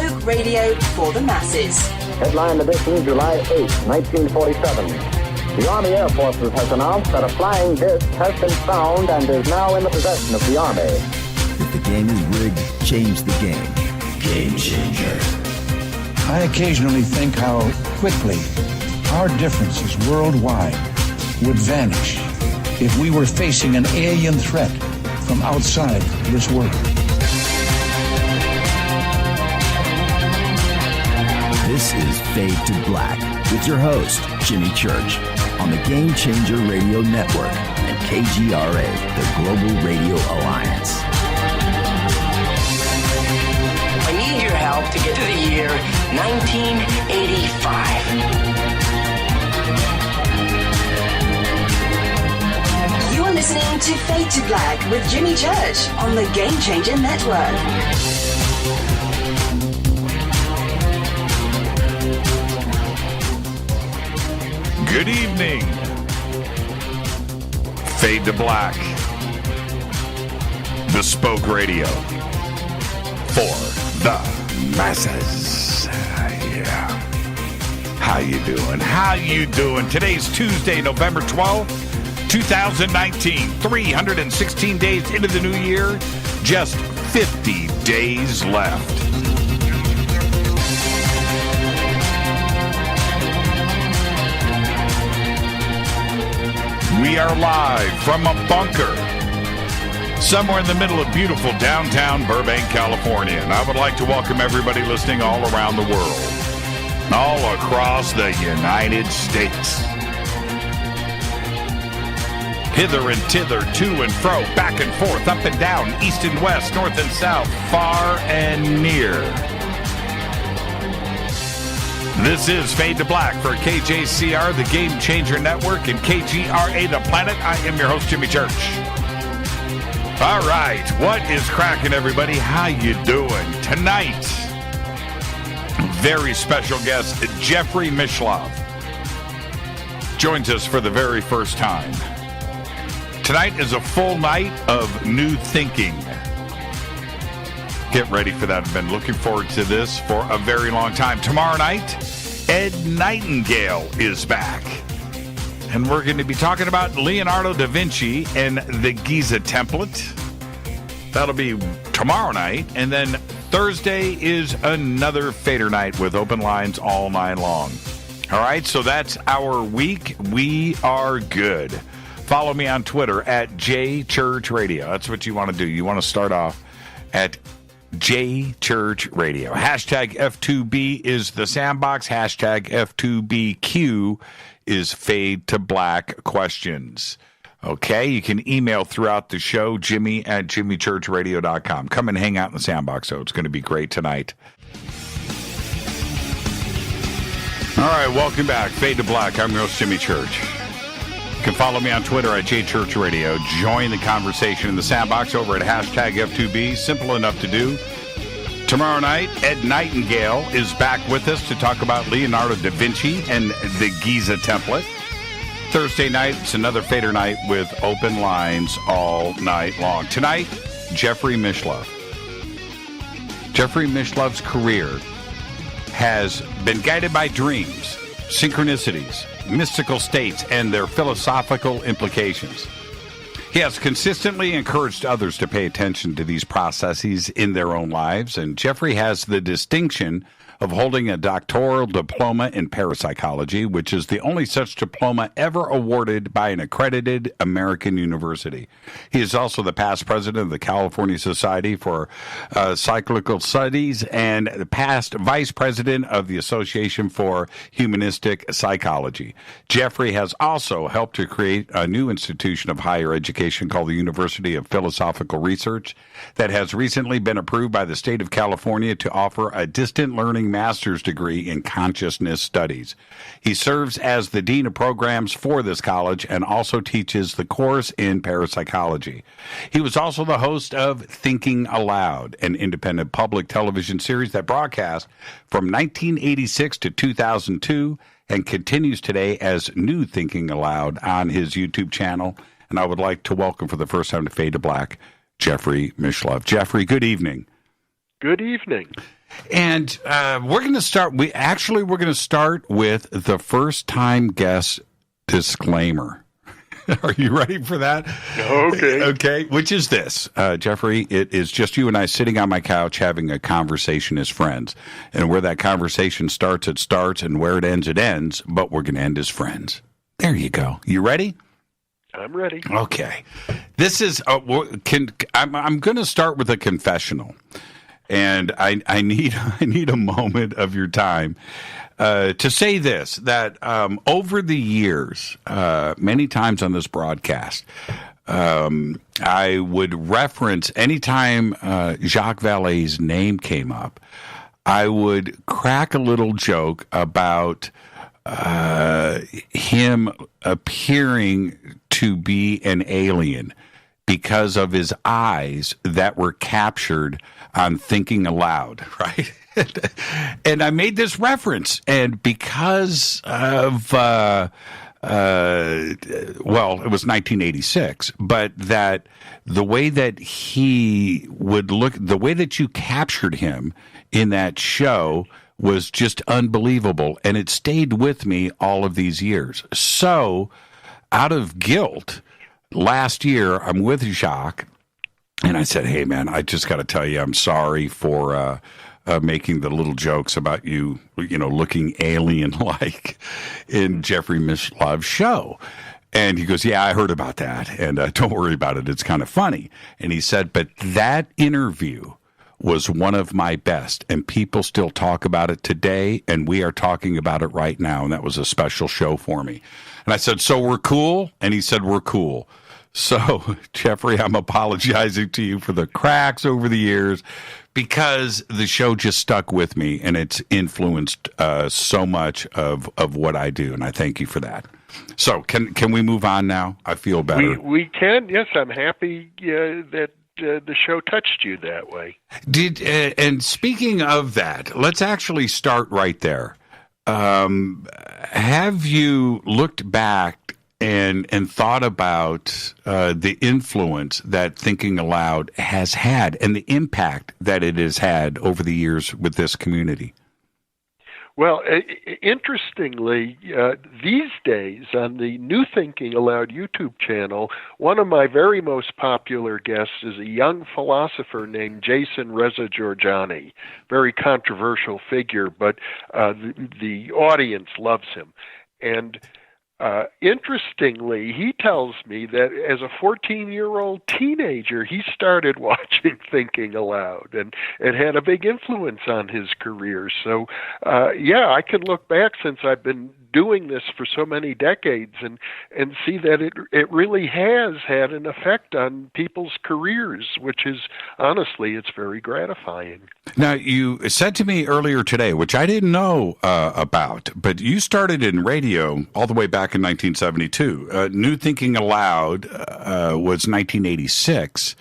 Bespoke radio for the masses. Headline edition, July 8, 1947. The Army Air Forces has announced that a flying disc has been found and is now in the possession of the Army. If the game is rigged, change the game. Game changer. I occasionally think how quickly our differences worldwide would vanish if we were facing an alien threat from outside this world. This is Fade to Black with your host, Jimmy Church, on the Game Changer Radio Network and KGRA, the Global Radio Alliance. I need your help to get to the year 1985. You are listening to Fade to Black with Jimmy Church on the Game Changer Network. Good evening. Fade to Black. Bespoke radio for the masses. Yeah. How you doing? How you doing? Today's Tuesday, November 12th, 2019. 316 days into the new year. Just 50 days left. We are live from a bunker somewhere in the middle of beautiful downtown Burbank, California. And I would like to welcome everybody listening all around the world, all across the United States. Hither and thither, to and fro, back and forth, up and down, east and west, north and south, far and near. This is Fade to Black for KJCR, the Game Changer Network, and KGRA, the Planet. I am your host, Jimmy Church. All right, what is cracking, everybody? How you doing? Tonight, very special guest, Jeffrey Mishlove, joins us for the very first time. Tonight is a full night of new thinking. Get ready for that. I've been looking forward to this for a very long time. Tomorrow night, Ed Nightingale is back. And we're going to be talking about Leonardo da Vinci and the Giza template. That'll be tomorrow night. And then Thursday is another Fader night with open lines all night long. All right, so that's our week. We are good. Follow me on Twitter at JChurchRadio. That's what you want to do. You want to start off at JChurch Radio. Hashtag F2B is the sandbox. Hashtag F2BQ is Fade to Black questions. Okay, you can email throughout the show, Jimmy at jimmychurchradio.com. Come and hang out in the sandbox, so it's going to be great tonight. All right, welcome back. Fade to Black. I'm your host, Jimmy Church. You can follow me on Twitter at JChurchRadio. Join the conversation in the sandbox over at hashtag F2B. Simple enough to do. Tomorrow night, Ed Nightingale is back with us to talk about Leonardo da Vinci and the Giza template. Thursday night, it's another Fader night with open lines all night long. Tonight, Jeffrey Mishlove. Jeffrey Mishlove's career has been guided by dreams, synchronicities, mystical states, and their philosophical implications. He has consistently encouraged others to pay attention to these processes in their own lives, and Jeffrey has the distinction of holding a doctoral diploma in parapsychology, which is the only such diploma ever awarded by an accredited American university. He is also the past president of the California Society for Psychical Studies and the past vice president of the Association for Humanistic Psychology. Jeffrey has also helped to create a new institution of higher education called the University of Philosophical Research that has recently been approved by the state of California to offer a distant learning master's degree in consciousness studies. He serves as the dean of programs for this college and also teaches the course in parapsychology. He was also the host of Thinking Aloud, an independent public television series that broadcast from 1986 to 2002 and continues today as New Thinking Aloud on his YouTube channel. And I would like to welcome for the first time to Fade to Black, Jeffrey Mishlove. Jeffrey, good evening. Good evening. And we're going to start. We're going to start with the first-time guest disclaimer. Are you ready for that? Okay. Okay. Which is this, Jeffrey? It is just you and I sitting on my couch having a conversation as friends. And where that conversation starts, it starts, and where it ends. But we're going to end as friends. There you go. You ready? I'm ready. Okay. This is. I'm going to start with a confessional, and I need a moment of your time. To say this, that over the years, many times on this broadcast, I would reference anytime Jacques Vallée's name came up, I would crack a little joke about him appearing to be an alien because of his eyes that were captured on Thinking Aloud, right? And I made this reference, and because of, well, it was 1986, but that the way that he would look, the way that you captured him in that show was just unbelievable, and it stayed with me all of these years. So, out of guilt, last year, I'm with Jacques, and I said, hey, man, I just got to tell you, I'm sorry for making the little jokes about you looking alien-like in Jeffrey Mishlov's show. And he goes, yeah, I heard about that, and don't worry about it. It's kind of funny. And he said, but that interview was one of my best, and people still talk about it today, and we are talking about it right now, and that was a special show for me. And I said, so we're cool? And he said, we're cool. So, Jeffrey, I'm apologizing to you for the cracks over the years because the show just stuck with me, and it's influenced so much of what I do, and I thank you for that. So, can we move on now? I feel better. We can. Yes, I'm happy that the show touched you that way. And speaking of that, let's actually start right there. Have you looked back and thought about the influence that Thinking Aloud has had and the impact that it has had over the years with this community? Well, interestingly, these days on the New Thinking Aloud YouTube channel, one of my very most popular guests is a young philosopher named Jason Reza Georgiani. Very controversial figure, but the audience loves him. And interestingly, he tells me that as a 14-year-old teenager, he started watching Thinking Aloud, and it had a big influence on his career. So, I can look back since I've been doing this for so many decades and see that it really has had an effect on people's careers, which is, honestly, it's very gratifying. Now, you said to me earlier today, which I didn't know about, but you started in radio all the way back in 1972. New Thinking Aloud was 1986,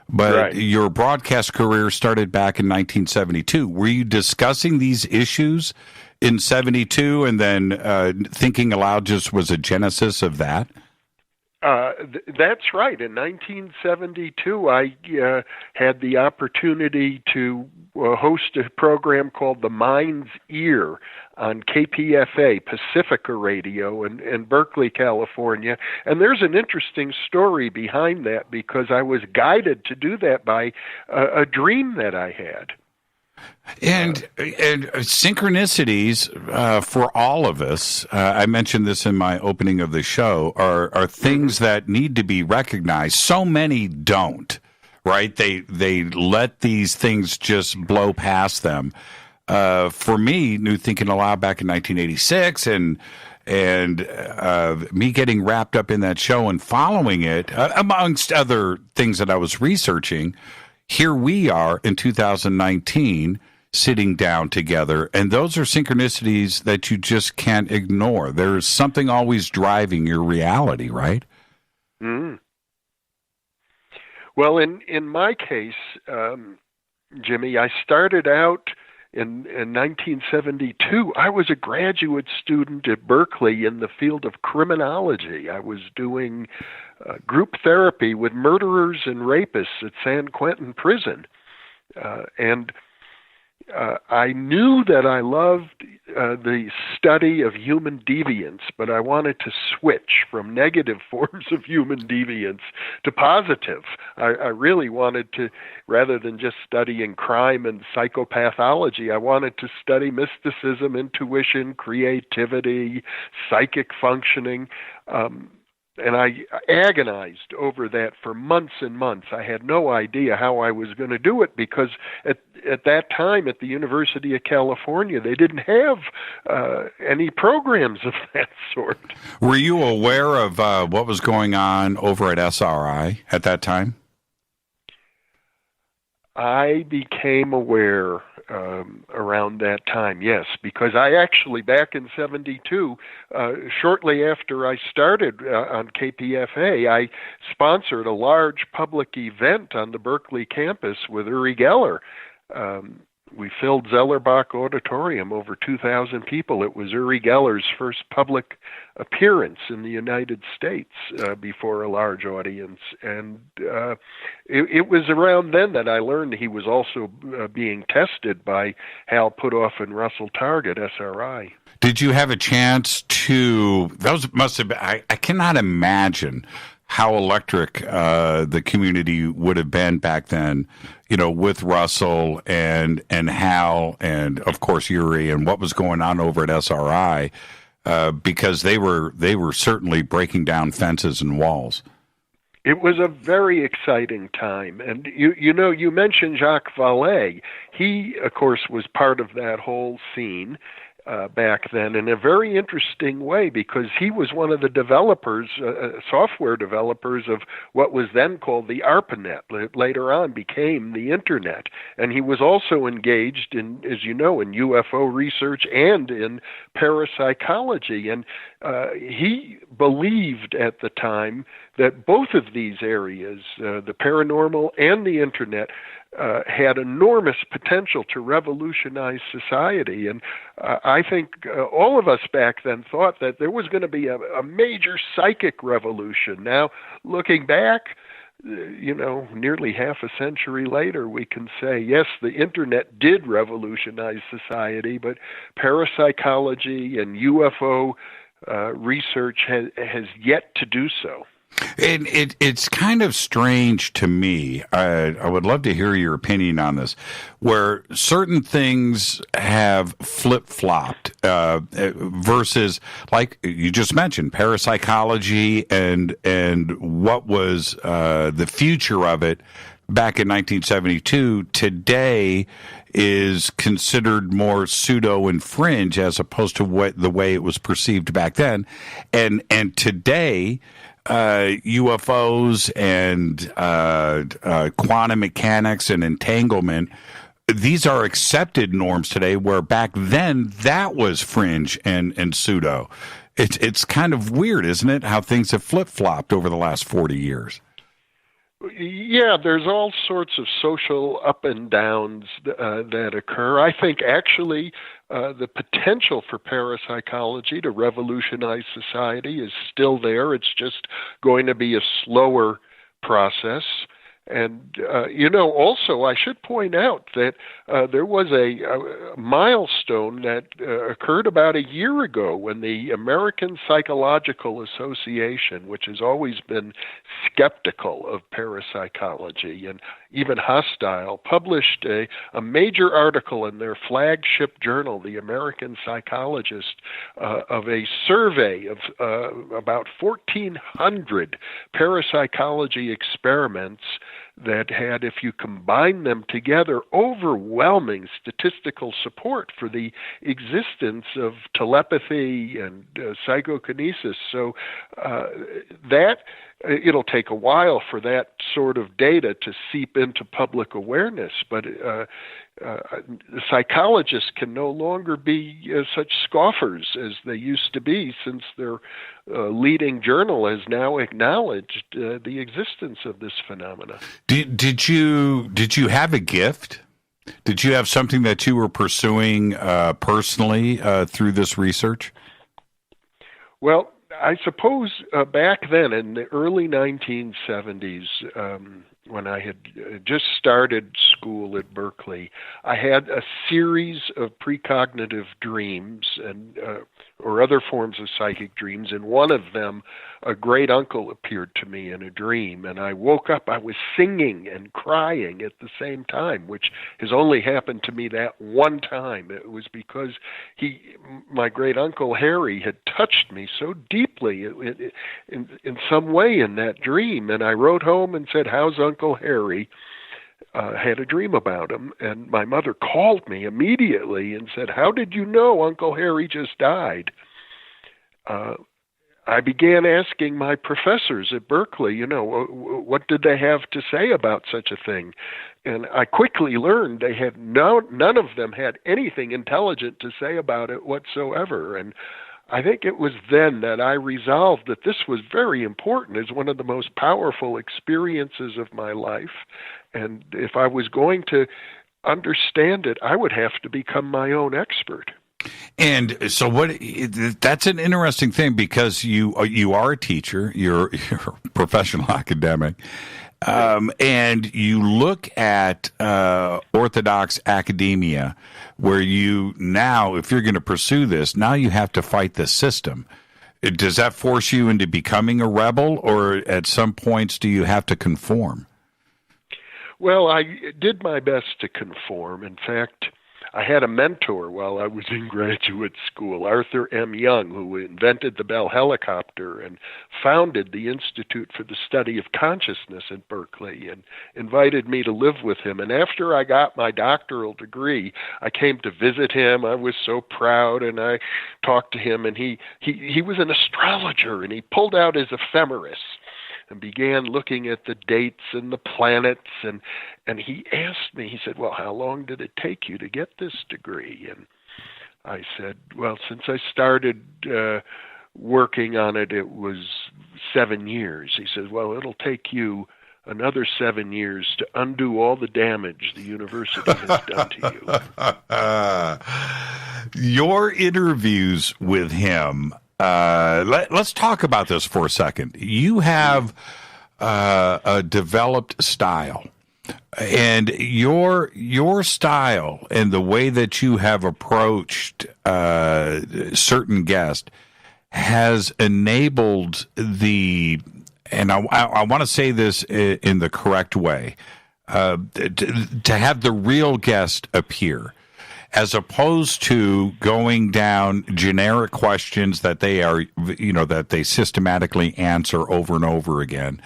but right. Your broadcast career started back in 1972. Were you discussing these issues in 72, and then Thinking Aloud just was a genesis of that? That's right. In 1972, I had the opportunity to host a program called The Mind's Ear on KPFA, Pacifica Radio in Berkeley, California. And there's an interesting story behind that because I was guided to do that by a dream that I had. And synchronicities for all of us, I mentioned this in my opening of the show, are things that need to be recognized. So many don't, right? They let these things just blow past them. For me, New Thinking Aloud back in 1986 and me getting wrapped up in that show and following it, amongst other things that I was researching, here we are in 2019 sitting down together, and those are synchronicities that you just can't ignore. There's something always driving your reality, right? Mm. Well, in my case, Jimmy, I started out in 1972. I was a graduate student at Berkeley in the field of criminology. I was doing group therapy with murderers and rapists at San Quentin Prison. And I knew that I loved the study of human deviance, but I wanted to switch from negative forms of human deviance to positive. I really wanted to, rather than just studying crime and psychopathology, I wanted to study mysticism, intuition, creativity, psychic functioning. And I agonized over that for months and months. I had no idea how I was going to do it because at that time at the University of California, they didn't have any programs of that sort. Were you aware of what was going on over at SRI at that time? I became aware around that time, yes, because I actually, back in 72, shortly after I started on KPFA, I sponsored a large public event on the Berkeley campus with Uri Geller. We filled Zellerbach Auditorium, over 2,000 people. It was Uri Geller's first public appearance in the United States before a large audience. And it was around then that I learned he was also being tested by Hal Puthoff and Russell Targ at SRI. Did you have a chance to, those must have been, I cannot imagine how electric the community would have been back then, you know, with Russell and Hal and of course Uri and what was going on over at SRI, because they were certainly breaking down fences and walls. It was a very exciting time, and you know, you mentioned Jacques Vallée. He, of course, was part of that whole scene. Back then in a very interesting way, because he was one of the developers, software developers of what was then called the ARPANET. Later on became the Internet. And he was also engaged in, as you know, in UFO research and in parapsychology. And he believed at the time that both of these areas, the paranormal and the Internet, had enormous potential to revolutionize society. And I think all of us back then thought that there was going to be a major psychic revolution. Now, looking back, you know, nearly half a century later, we can say, yes, the Internet did revolutionize society, but parapsychology and UFO research has yet to do so. And it's kind of strange to me. I would love to hear your opinion on this, where certain things have flip-flopped versus, like you just mentioned, parapsychology and what was the future of it back in 1972. Today is considered more pseudo and fringe as opposed to the way it was perceived back then. And today, UFOs and quantum mechanics and entanglement, these are accepted norms today, where back then that was fringe and pseudo. It's kind of weird, isn't it, how things have flip-flopped over the last 40 years? Yeah, there's all sorts of social up and downs that occur. I think actually the potential for parapsychology to revolutionize society is still there. It's just going to be a slower process. And, you know, also I should point out that there was a milestone that occurred about a year ago when the American Psychological Association, which has always been skeptical of parapsychology and even hostile, published a major article in their flagship journal, the American Psychologist, of a survey of about 1,400 parapsychology experiments that had, if you combine them together, overwhelming statistical support for the existence of telepathy and psychokinesis. So that it'll take a while for that sort of data to seep into public awareness, but the psychologists can no longer be such scoffers as they used to be, since their leading journal has now acknowledged the existence of this phenomena. Did you have a gift? Did you have something that you were pursuing personally through this research? Well, I suppose back then in the early 1970s, when I had just started school at Berkeley, I had a series of precognitive dreams and or other forms of psychic dreams. In one of them, a great uncle appeared to me in a dream, and I woke up. I was singing and crying at the same time, which has only happened to me that one time. It was because my great uncle Harry, had touched me so deeply in some way in that dream. And I wrote home and said, "How's Uncle Harry?" Had a dream about him, and my mother called me immediately and said, "How did you know Uncle Harry just died?" I began asking my professors at Berkeley, what did they have to say about such a thing? And I quickly learned they had none of them had anything intelligent to say about it whatsoever. And I think it was then that I resolved that this was very important. It's one of the most powerful experiences of my life. And if I was going to understand it, I would have to become my own expert. And so that's an interesting thing, because you are a teacher, you're a professional academic, and you look at Orthodox academia, where if you're going to pursue this, now you have to fight the system. Does that force you into becoming a rebel, or at some points do you have to conform? Well, I did my best to conform. In fact, I had a mentor while I was in graduate school, Arthur M. Young, who invented the Bell helicopter and founded the Institute for the Study of Consciousness at Berkeley, and invited me to live with him. And after I got my doctoral degree, I came to visit him. I was so proud, and I talked to him, and he was an astrologer, and he pulled out his ephemeris and began looking at the dates and the planets, and he asked me, he said, "Well, how long did it take you to get this degree?" And I said, "Well, since I started working on it, it was 7 years." He says, "Well, it'll take you another 7 years to undo all the damage the university has done to you." Your interviews with him, let's talk about this for a second. You have a developed style, and your style and the way that you have approached certain guests has enabled and I want to say this in the correct way, to have the real guest appear, as opposed to going down generic questions that they systematically answer over and over again.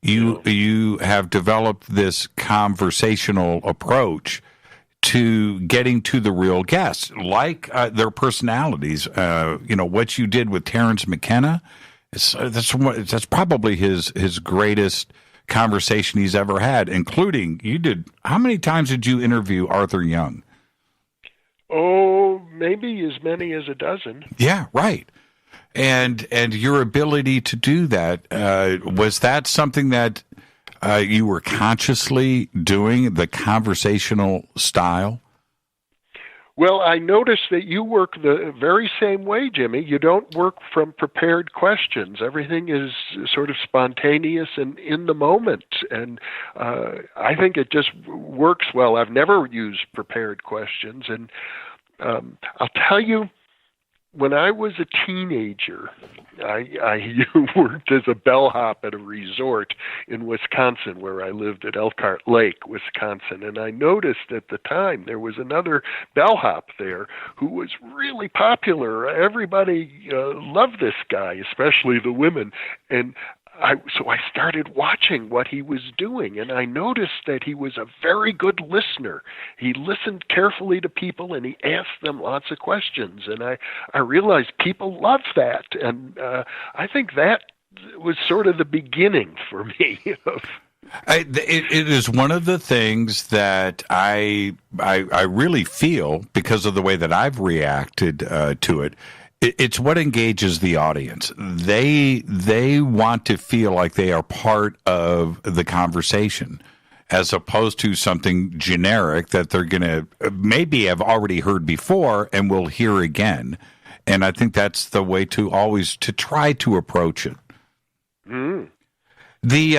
You have developed this conversational approach to getting to the real guests, like their personalities. What you did with Terence McKenna, that's probably his greatest conversation he's ever had, including how many times did you interview Arthur Young? Oh, maybe as many as a dozen. Yeah, right. And your ability to do that, was that something that you were consciously doing, the conversational style? Well, I noticed that you work the very same way, Jimmy. You don't work from prepared questions. Everything is sort of spontaneous and in the moment. And I think it just works well. I've never used prepared questions. And I'll tell you, when I was a teenager, I worked as a bellhop at a resort in Wisconsin, where I lived at Elkhart Lake, Wisconsin. And I noticed at the time there was another bellhop there who was really popular. Everybody loved this guy, especially the women. And so I started watching what he was doing, and I noticed that he was a very good listener. He listened carefully to people, and he asked them lots of questions. And I realized people love that, and I think that was sort of the beginning for me. It is one of the things that I really feel, because of the way that I've reacted to it. It's what engages the audience. They want to feel like they are part of the conversation, as opposed to something generic that they're going to maybe have already heard before and will hear again. And I think that's the way to always to try to approach it. Mm. The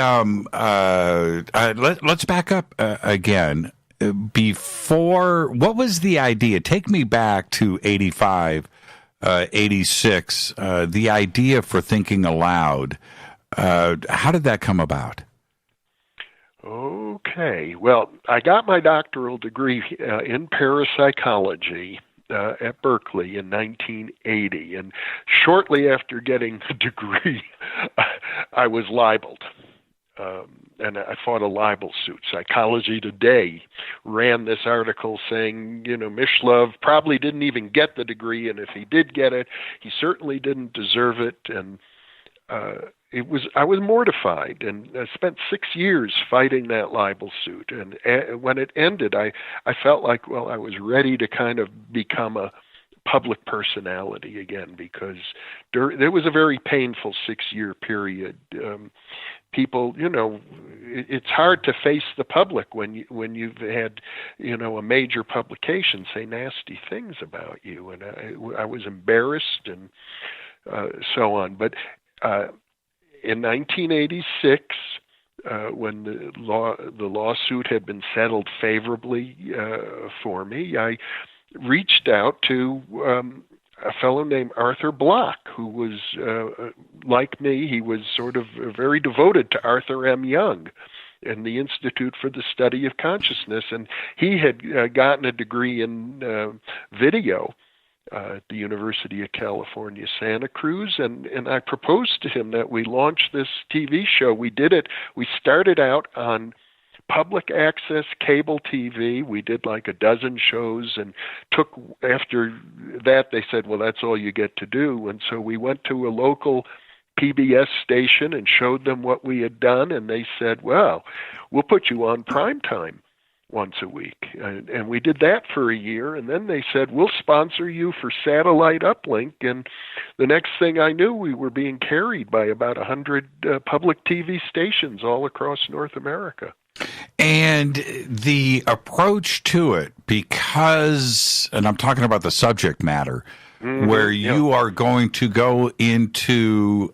let's back up again. Before, what was the idea? Take me back to 85, 86. The idea for thinking aloud. How did that come about? Okay. Well, I got my doctoral degree in parapsychology at Berkeley in 1980, and shortly after getting the degree, I was libeled. And I fought a libel suit. Psychology Today ran this article saying, Mishlove probably didn't even get the degree, and if he did get it, he certainly didn't deserve it. And I was mortified, and I spent 6 years fighting that libel suit. And when it ended, I felt like, well, I was ready to kind of become a public personality again, because there was a very painful 6-year period. People, it's hard to face the public when you've had, a major publication say nasty things about you, and I was embarrassed and so on. But in 1986, when the lawsuit had been settled favorably for me, I reached out to a fellow named Arthur Bloch, who was like me. He was sort of very devoted to Arthur M. Young and the Institute for the Study of Consciousness, and he had gotten a degree in video at the University of California, Santa Cruz, and I proposed to him that we launch this TV show. We did it. We started out on public access cable TV. We did like a dozen shows, and after that they said, well, that's all you get to do. And so we went to a local PBS station and showed them what we had done, and they said, well, we'll put you on primetime once a week. And we did that for a year, and then they said, we'll sponsor you for satellite uplink. And the next thing I knew, we were being carried by about 100 public TV stations all across North America. And the approach to it, because, and I'm talking about the subject matter, where you are going to go into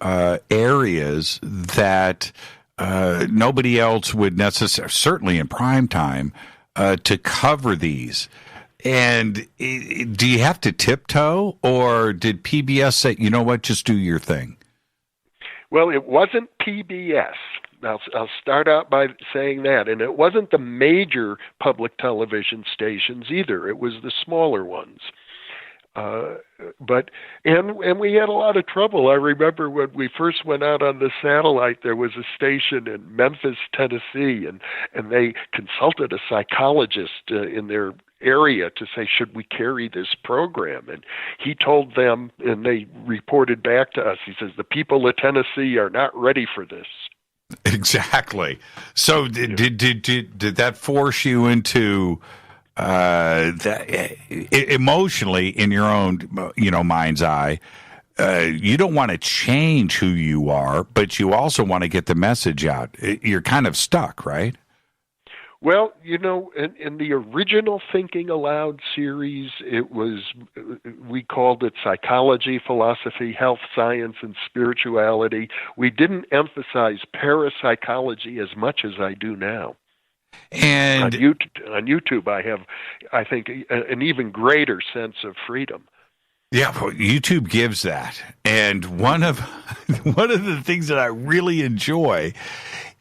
areas that nobody else would necessarily, certainly in prime time, to cover these. And do you have to tiptoe, or did PBS say, you know what, just do your thing? Well, it wasn't PBS. I'll start out by saying that. And it wasn't the major public television stations either. It was the smaller ones. But we had a lot of trouble. I remember when we first went out on the satellite, there was a station in Memphis, Tennessee, and they consulted a psychologist in their area to say, should we carry this program? And he told them, and they reported back to us, he says, the people of Tennessee are not ready for this. Exactly. So did that force you into that emotionally, in your own mind's eye? You don't want to change who you are, but you also want to get the message out. You're kind of stuck, right? Well, in the original Thinking Aloud series, we called it Psychology, Philosophy, Health, Science, and Spirituality. We didn't emphasize parapsychology as much as I do now. And on YouTube, I have, I think, an even greater sense of freedom. Yeah, well, YouTube gives that. And one of the things that I really enjoy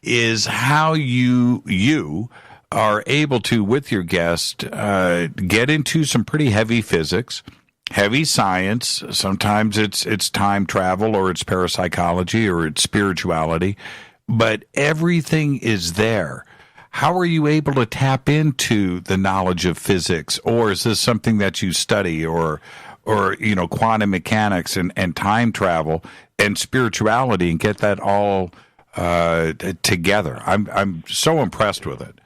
is how you are able to, with your guest, get into some pretty heavy physics, heavy science. Sometimes it's time travel, or it's parapsychology, or it's spirituality, but everything is there. How are you able to tap into the knowledge of physics, or is this something that you study, or quantum mechanics and time travel and spirituality, and get that all together? I'm so impressed with it.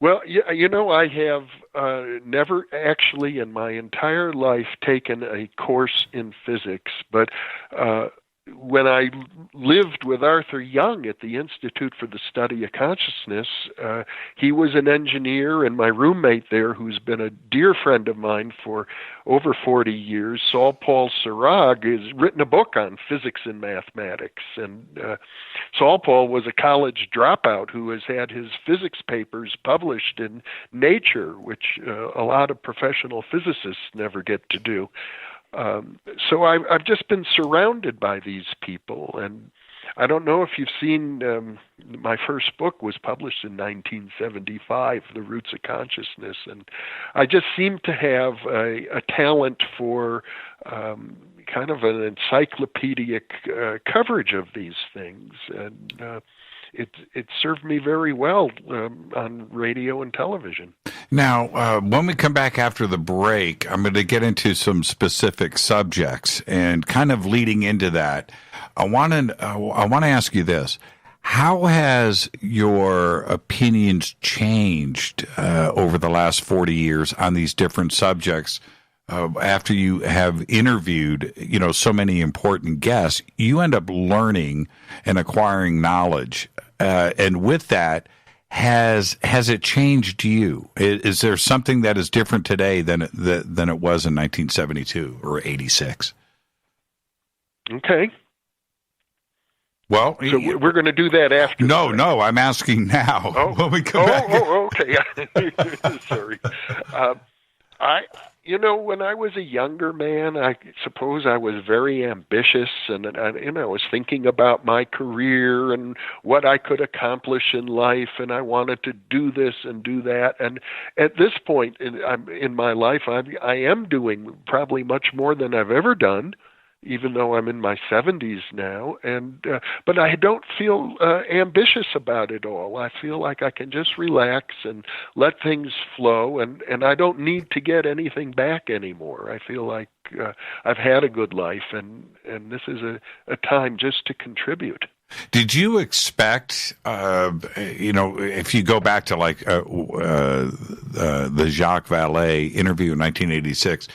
Well, I have never actually in my entire life taken a course in physics, but when I lived with Arthur Young at the Institute for the Study of Consciousness, he was an engineer, and my roommate there, who's been a dear friend of mine for over 40 years, Saul Paul Sarag, has written a book on physics and mathematics. And Saul Paul was a college dropout who has had his physics papers published in Nature, which a lot of professional physicists never get to do. So I've just been surrounded by these people, and I don't know if you've seen, my first book was published in 1975, The Roots of Consciousness, and I just seem to have a talent for kind of an encyclopedic coverage of these things, and it served me very well on radio and television. Now, when we come back after the break, I'm going to get into some specific subjects, and kind of leading into that, I want to ask you this: how has your opinions changed over the last 40 years on these different subjects? After you have interviewed, so many important guests, you end up learning and acquiring knowledge, and with that, has it changed you? Is there something that is different today than it was in 1972 or 86? Okay. Well, so we're going to do that after. No, I'm asking now. When we come back. Okay. Sorry. When I was a younger man, I suppose I was very ambitious, and I was thinking about my career and what I could accomplish in life, and I wanted to do this and do that. And at this point in my life, I am doing probably much more than I've ever done, even though I'm in my 70s now, but I don't feel ambitious about it all. I feel like I can just relax and let things flow, and I don't need to get anything back anymore. I feel like I've had a good life, and this is a time just to contribute. Did you expect, if you go back to like the Jacques Vallée interview in 1986,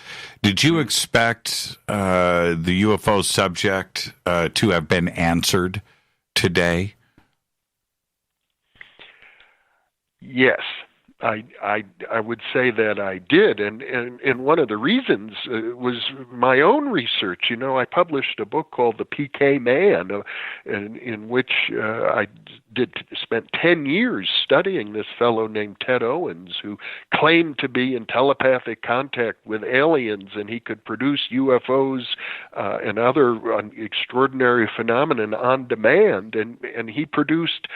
did you expect the UFO subject to have been answered today? Yes. I would say that I did, and one of the reasons was my own research. I published a book called The PK Man, in which I spent 10 years studying this fellow named Ted Owens, who claimed to be in telepathic contact with aliens, and he could produce UFOs and other extraordinary phenomena on demand, and he produced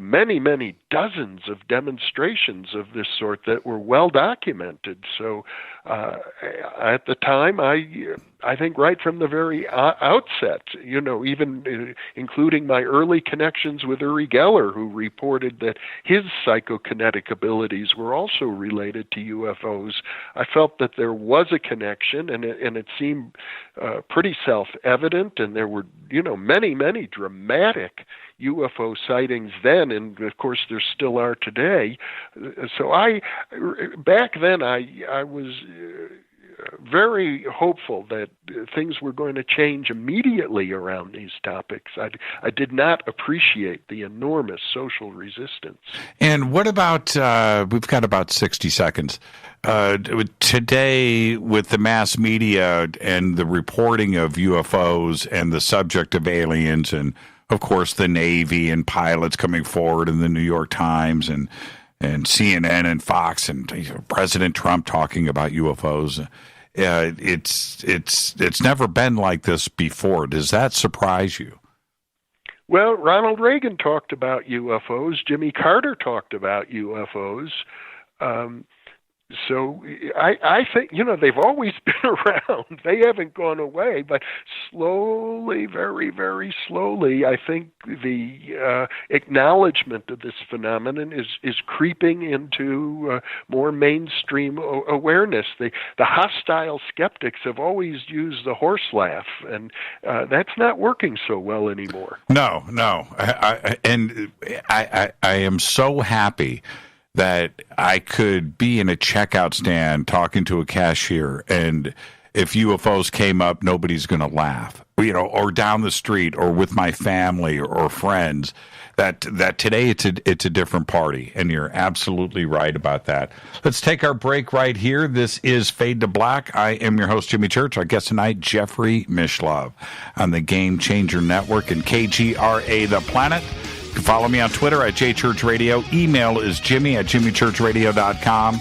many dozens of demonstrations of this sort that were well documented. So at the time, I think right from the very outset, even including my early connections with Uri Geller, who reported that his psychokinetic abilities were also related to UFOs, I felt that there was a connection, and it seemed pretty self-evident, and there were, many dramatic UFO sightings then, and of course there still are today. So back then I was very hopeful that things were going to change immediately around these topics. I did not appreciate the enormous social resistance. And what about, we've got about 60 seconds. Today, with the mass media and the reporting of UFOs and the subject of aliens, and of course the Navy and pilots coming forward in the New York Times and CNN and Fox and President Trump talking about UFOs, it's never been like this before. Does that surprise you? Well, Ronald Reagan talked about UFOs. Jimmy Carter talked about UFOs. So I think, they've always been around. They haven't gone away, but slowly, very, very slowly, I think the acknowledgement of this phenomenon is creeping into more mainstream awareness. The hostile skeptics have always used the horse laugh, and that's not working so well anymore. No. I am so happy that I could be in a checkout stand talking to a cashier, and if UFOs came up, nobody's going to laugh, or down the street or with my family or friends. That today it's a different party, and you're absolutely right about that. Let's take our break right here. This is Fade to Black. I am your host, Jimmy Church. Our guest tonight, Jeffrey Mishlove on the Game Changer Network and KGRA The Planet. You can follow me on Twitter at JChurchRadio. Email is jimmy@jimmychurchradio.com.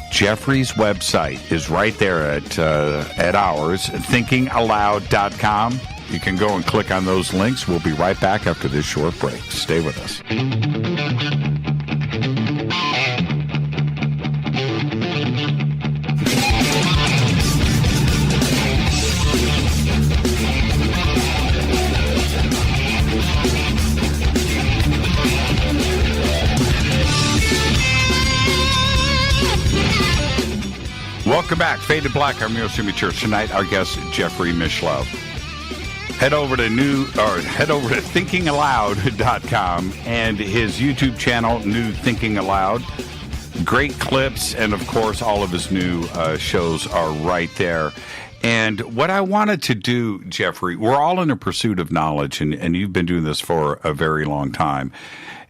Jeffrey's website is right there at ours, thinkingalloud.com. You can go and click on those links. We'll be right back after this short break. Stay with us. Welcome back. Fade to Black. I'm your host, Jimmy Church. Tonight, our guest, Jeffrey Mishlove. Head over to thinkingalloud.com and his YouTube channel, New Thinking Aloud. Great clips, and of course, all of his new shows are right there. And what I wanted to do, Jeffrey, we're all in a pursuit of knowledge, and you've been doing this for a very long time.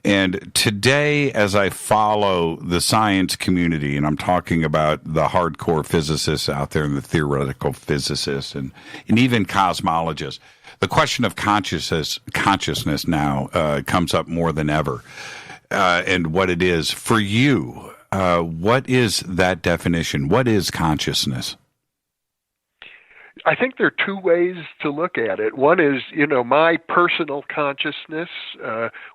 And today, as I follow the science community, and I'm talking about the hardcore physicists out there and the theoretical physicists and even cosmologists, the question of consciousness now comes up more than ever, and what it is. For you, what is that definition? What is consciousness? I think there are two ways to look at it. One is, my personal consciousness,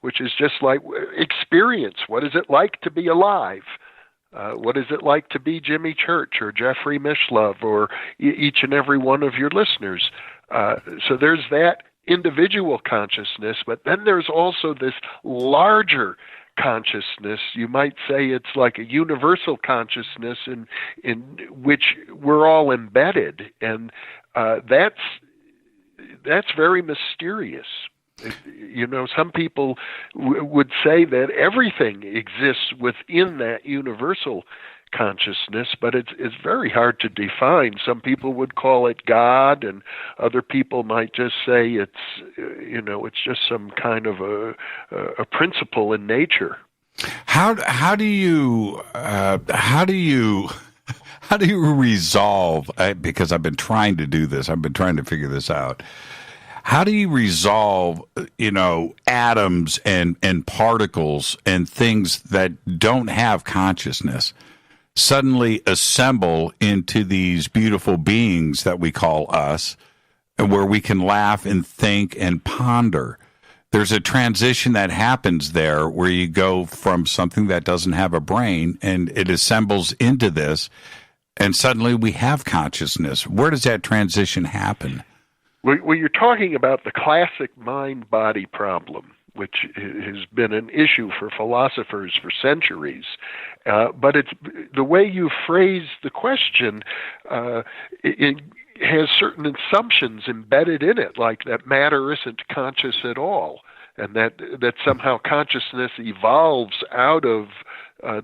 which is just like experience. What is it like to be alive? What is it like to be Jimmy Church or Jeffrey Mishlove or each and every one of your listeners? So there's that individual consciousness, but then there's also this larger consciousness. You might say it's like a universal consciousness in which we're all embedded, and that's very mysterious. Some people would say that everything exists within that universal consciousness, but it's very hard to define. Some people would call it God, and other people might just say it's just some kind of a principle in nature. How do you resolve? Because I've been trying to do this. I've been trying to figure this out. How do you resolve, atoms and particles and things that don't have consciousness suddenly assemble into these beautiful beings that we call us, where we can laugh and think and ponder? There's a transition that happens there where you go from something that doesn't have a brain and it assembles into this, and suddenly we have consciousness. Where does that transition happen? Well, you're talking about the classic mind-body problem, which has been an issue for philosophers for centuries. But it's the way you phrase the question, it has certain assumptions embedded in it, like that matter isn't conscious at all, and that somehow consciousness evolves out of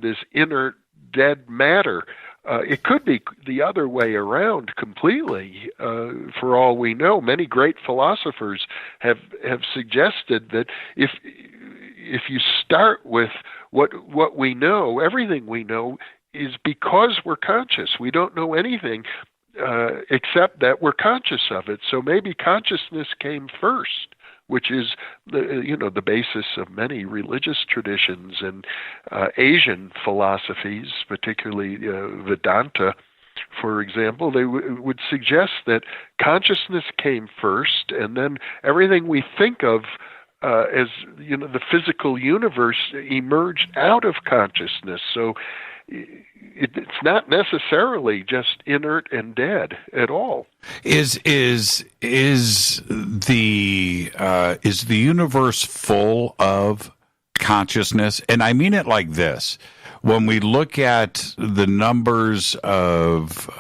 this inert dead matter. It could be the other way around completely. For all we know, many great philosophers have suggested that if you start with what we know, everything we know is because we're conscious. We don't know anything except that we're conscious of it. So maybe consciousness came first, which is the basis of many religious traditions and Asian philosophies, particularly Vedanta, for example. They would suggest that consciousness came first, and then everything we think of as the physical universe emerged out of consciousness. So it's not necessarily just inert and dead at all. Is the universe full of consciousness? And I mean it like this: when we look at the numbers of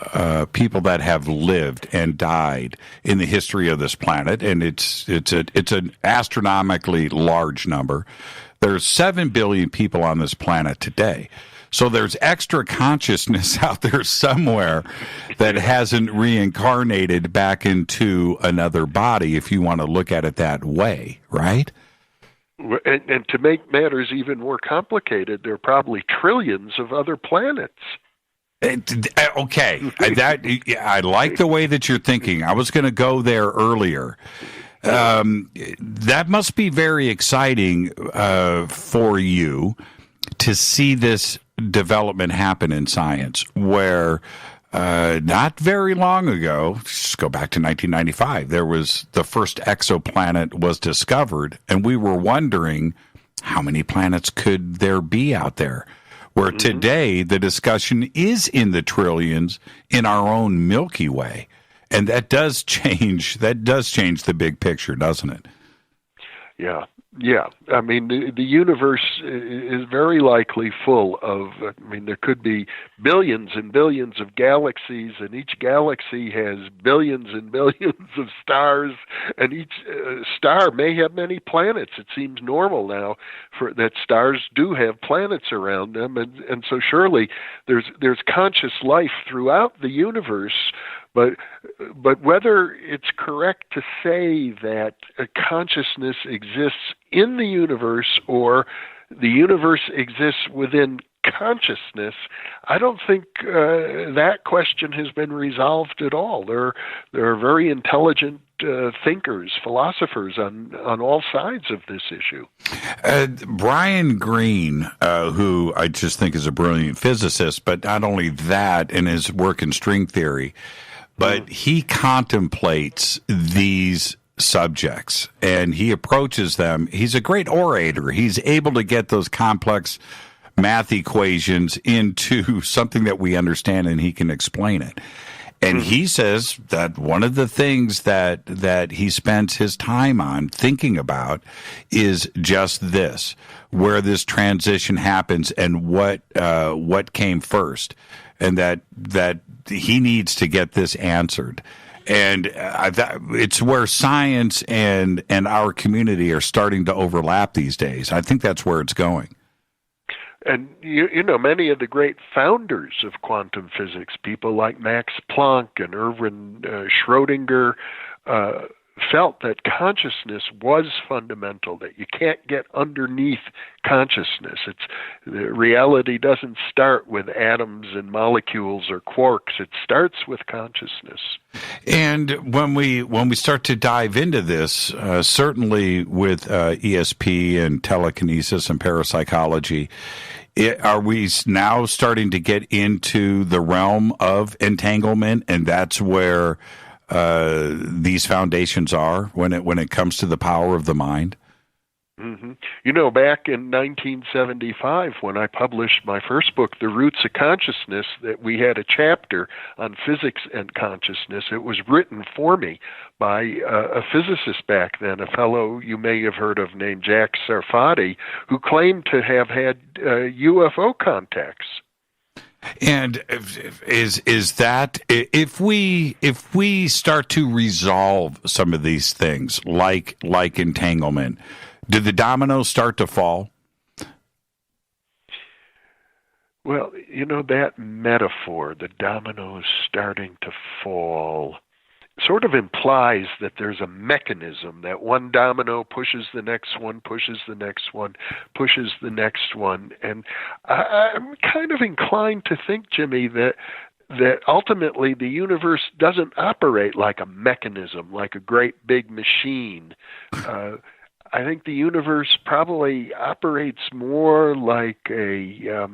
people that have lived and died in the history of this planet, and it's an astronomically large number. There's 7 billion people on this planet today. So there's extra consciousness out there somewhere that hasn't reincarnated back into another body, if you want to look at it that way, right? And to make matters even more complicated, there are probably trillions of other planets. Okay, I like the way that you're thinking. I was going to go there earlier. That must be very exciting for you to see this development happen in science, where not very long ago, just go back to 1995, there was the first exoplanet was discovered, and we were wondering how many planets could there be out there. Where today the discussion is in the trillions in our own Milky Way. And that does change the big picture, doesn't it? Yeah. I mean, the universe is very likely full of, there could be billions and billions of galaxies, and each galaxy has billions and billions of stars, and each star may have many planets. It seems normal now that stars do have planets around them, and so surely there's conscious life throughout the universe. But whether it's correct to say that a consciousness exists in the universe or the universe exists within consciousness, I don't think that question has been resolved at all. There are very intelligent thinkers, philosophers on all sides of this issue. Brian Greene, who I just think is a brilliant physicist, but not only that, in his work in string theory, but he contemplates these subjects and he approaches them. He's a great orator. He's able to get those complex math equations into something that we understand, and he can explain it. And he says that one of the things that he spends his time on thinking about is just this, where this transition happens and what came first, and that he needs to get this answered. And it's where science and our community are starting to overlap these days. I think that's where it's going. And, you know, many of the great founders of quantum physics, people like Max Planck and Erwin Schrödinger, felt that consciousness was fundamental, that you can't get underneath consciousness. Reality doesn't start with atoms and molecules or quarks. It starts with consciousness. And when we start to dive into this, certainly with ESP and telekinesis and parapsychology, are we now starting to get into the realm of entanglement, and that's where these foundations are when it comes to the power of the mind? Mm-hmm. You know, back in 1975, when I published my first book, The Roots of Consciousness, that we had a chapter on physics and consciousness. It was written for me by a physicist back then, a fellow you may have heard of named Jack Sarfati, who claimed to have had UFO contacts. And is that if we start to resolve some of these things, like entanglement, do the dominoes start to fall? Well, you know, that metaphor, the dominoes starting to fall, sort of implies that there's a mechanism, that one domino pushes the next one, pushes the next one, pushes the next one. And I'm kind of inclined to think, Jimmy, that ultimately the universe doesn't operate like a mechanism, like a great big machine. I think the universe probably operates more like a...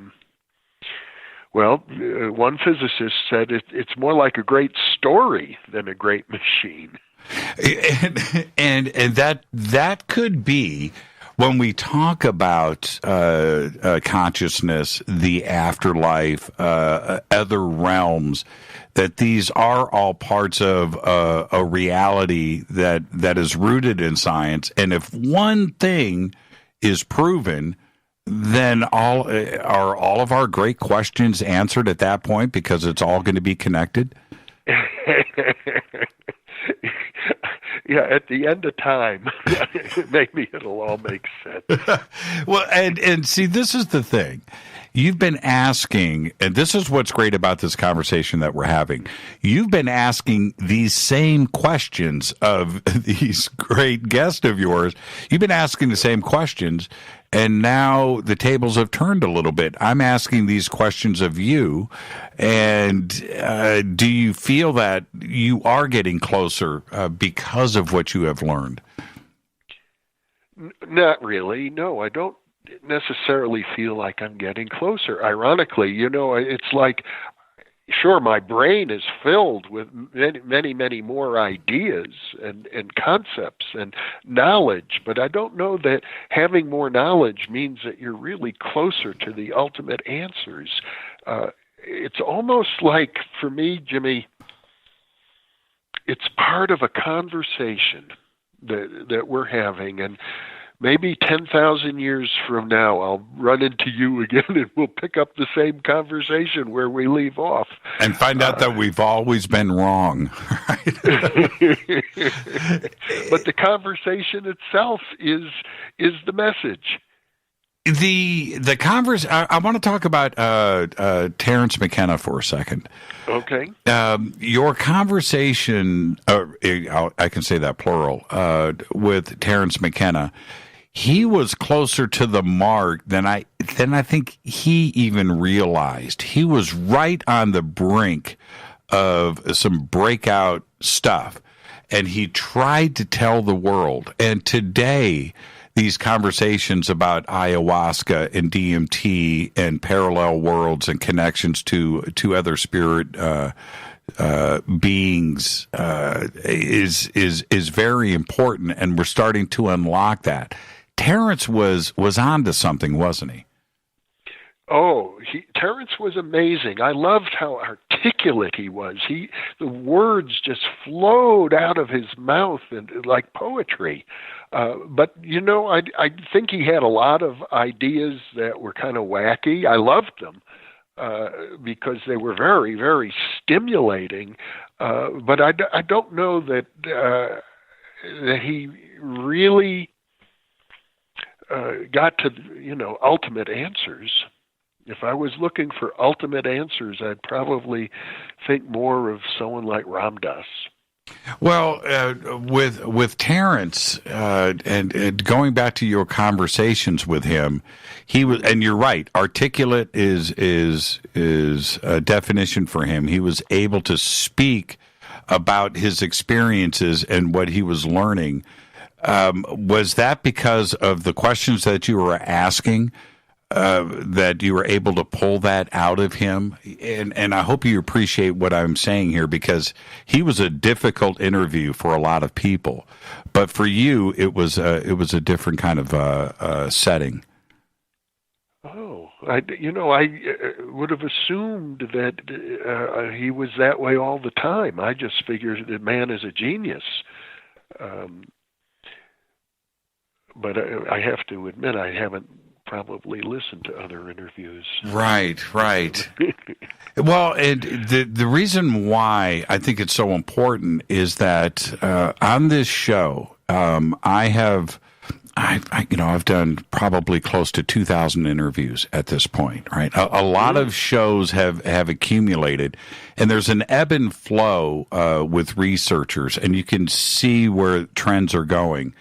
one physicist said it's more like a great story than a great machine. And that could be, when we talk about consciousness, the afterlife, other realms, that these are all parts of a reality that is rooted in science. And if one thing is proven, then all of our great questions answered at that point, because it's all going to be connected? Yeah, at the end of time, maybe it'll all make sense. Well, and see, this is the thing. you've been asking, and this is what's great about this conversation that we're having. You've been asking these same questions of these great guests of yours. You've been asking the same questions, and now the tables have turned a little bit. I'm asking these questions of you, and do you feel that you are getting closer because of what you have learned? Not really. No, I don't necessarily feel like I'm getting closer. Ironically, it's like, sure, my brain is filled with many, many more ideas and concepts and knowledge, but I don't know that having more knowledge means that you're really closer to the ultimate answers. It's almost like, for me, Jimmy, it's part of a conversation that we're having, and maybe 10,000 years from now, I'll run into you again, and we'll pick up the same conversation where we leave off, and find out that we've always been wrong. Right? But the conversation itself is the message. The converse. I want to talk about Terence McKenna for a second. Okay. Your conversation, I can say that plural, with Terence McKenna, he was closer to the mark than I think he even realized. He was right on the brink of some breakout stuff, and he tried to tell the world. And today, these conversations about ayahuasca and DMT and parallel worlds and connections to other spirit beings is very important, and we're starting to unlock that. Terence was onto something, wasn't he? Oh, Terence was amazing. I loved how articulate he was. The words just flowed out of his mouth and like poetry. But I think he had a lot of ideas that were kind of wacky. I loved them because they were very, very stimulating. But I don't know that he really got to ultimate answers. If I was looking for ultimate answers, I'd probably think more of someone like Ram Dass. Well, with Terence, and going back to your conversations with him, he was, and you're right, articulate is a definition for him. He was able to speak about his experiences and what he was learning. Was that because of the questions that you were asking? That you were able to pull that out of him, and I hope you appreciate what I'm saying here, because he was a difficult interview for a lot of people, but for you, it was a different kind of setting. Oh, I would have assumed that he was that way all the time. I just figured the man is a genius. But I have to admit, I haven't probably listened to other interviews. Right. Well, and the reason why I think it's so important is that on this show, I've done probably close to 2,000 interviews at this point, right? A lot of shows have accumulated, and there's an ebb and flow with researchers, and you can see where trends are going.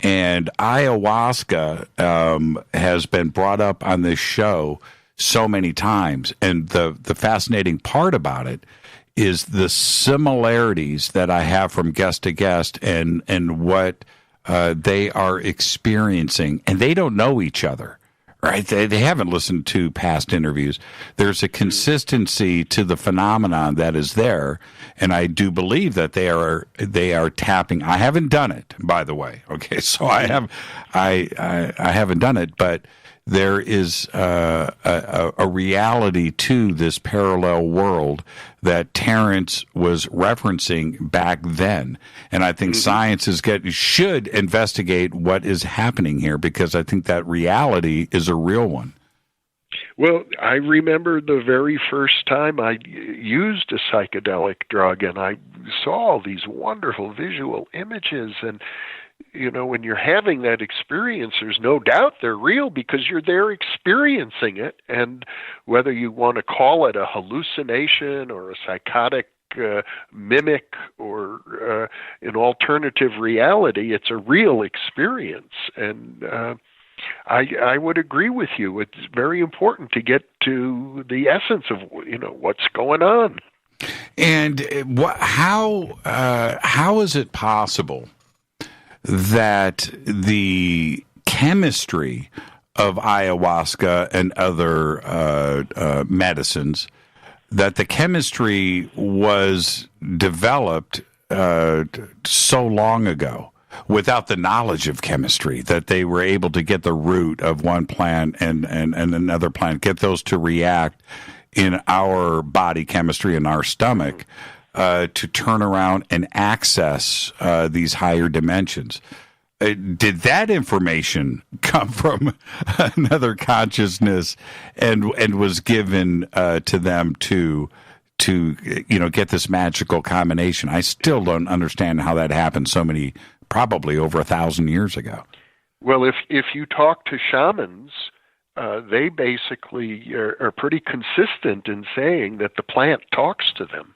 And ayahuasca has been brought up on this show so many times. And the fascinating part about it is the similarities that I have from guest to guest and what they are experiencing. And they don't know each other, right? They haven't listened to past interviews. There's a consistency to the phenomenon that is there. And I do believe that they are tapping. I haven't done it, by the way. Okay, so I haven't done it, but there is a reality to this parallel world that Terence was referencing back then, and I think science should investigate what is happening here, because I think that reality is a real one. Well, I remember the very first time I used a psychedelic drug, and I saw all these wonderful visual images, and when you're having that experience, there's no doubt they're real because you're there experiencing it. And whether you want to call it a hallucination or a psychotic mimic or an alternative reality, it's a real experience. And I would agree with you. It's very important to get to the essence of what's going on. And how is it possible that the chemistry of ayahuasca and other medicines, that the chemistry was developed so long ago without the knowledge of chemistry, that they were able to get the root of one plant and another plant, get those to react in our body chemistry in our stomach to turn around and access these higher dimensions? Did that information come from another consciousness and was given to them to get this magical combination? I still don't understand how that happened probably over 1,000 years ago. Well, if you talk to shamans, they basically are pretty consistent in saying that the plant talks to them.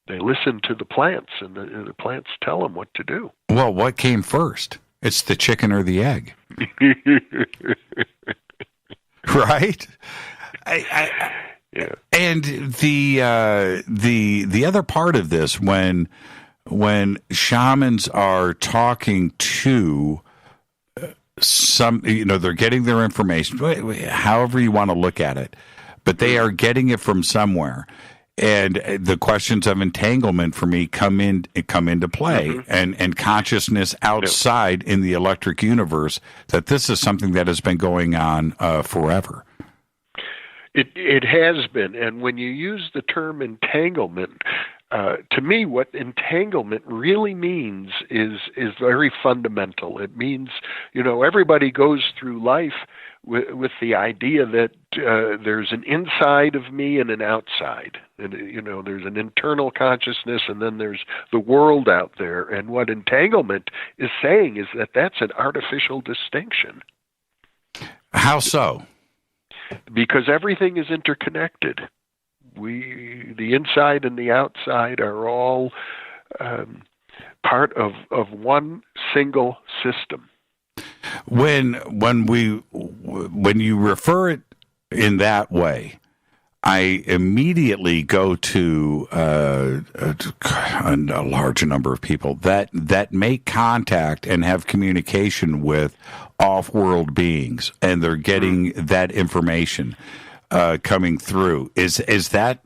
They listen to the plants, and the plants tell them what to do. Well, what came first? It's the chicken or the egg, right? Yeah. And the other part of this, when shamans are talking to some, they're getting their information, however you want to look at it, but they are getting it from somewhere. And the questions of entanglement for me come into play, and consciousness outside in the electric universe, that this is something that has been going on forever. It has been. And when you use the term entanglement, to me, what entanglement really means is very fundamental. It means, everybody goes through life with the idea that there's an inside of me and an outside. And, there's an internal consciousness, and then there's the world out there. And what entanglement is saying is that that's an artificial distinction. How so? Because everything is interconnected. The inside and the outside are all part of one single system. When you refer it in that way, I immediately go to a large number of people that make contact and have communication with off-world beings, and they're getting that information coming through. Is that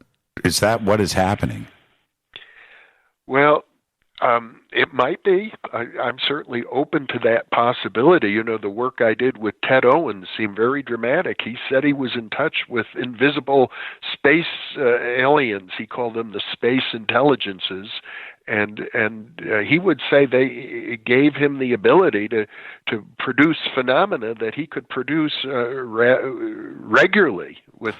what is happening? Well, it might be. I'm certainly open to that possibility. The work I did with Ted Owens seemed very dramatic. He said he was in touch with invisible space aliens. He called them the space intelligences. And he would say they gave him the ability to produce phenomena that he could produce regularly with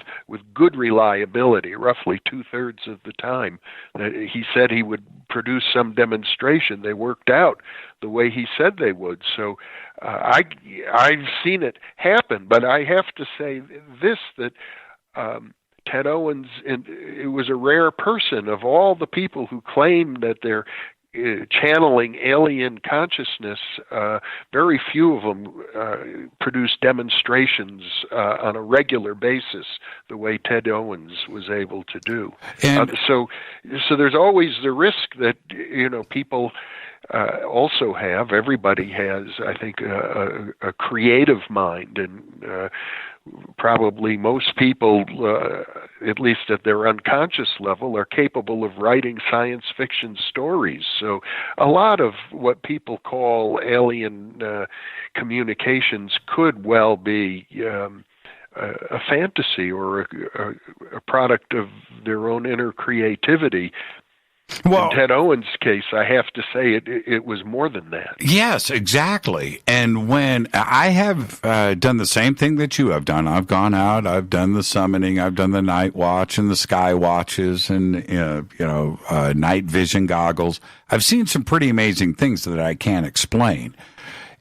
good reliability, roughly 2/3 of the time. He said he would produce some demonstration. They worked out the way he said they would. So I've seen it happen, but I have to say this, that Ted Owens, it was a rare person. Of all the people who claim that they're channeling alien consciousness, very few of them produce demonstrations on a regular basis the way Ted Owens was able to do. And so there's always the risk that people also have. Everybody has, I think, a creative mind, and probably most people, at least at their unconscious level, are capable of writing science fiction stories. So a lot of what people call alien communications could well be a fantasy or a product of their own inner creativity. Well, in Ted Owens' case, I have to say it was more than that. Yes, exactly. And when I have done the same thing that you have done, I've gone out, I've done the summoning, I've done the night watch and the sky watches and, night vision goggles. I've seen some pretty amazing things that I can't explain.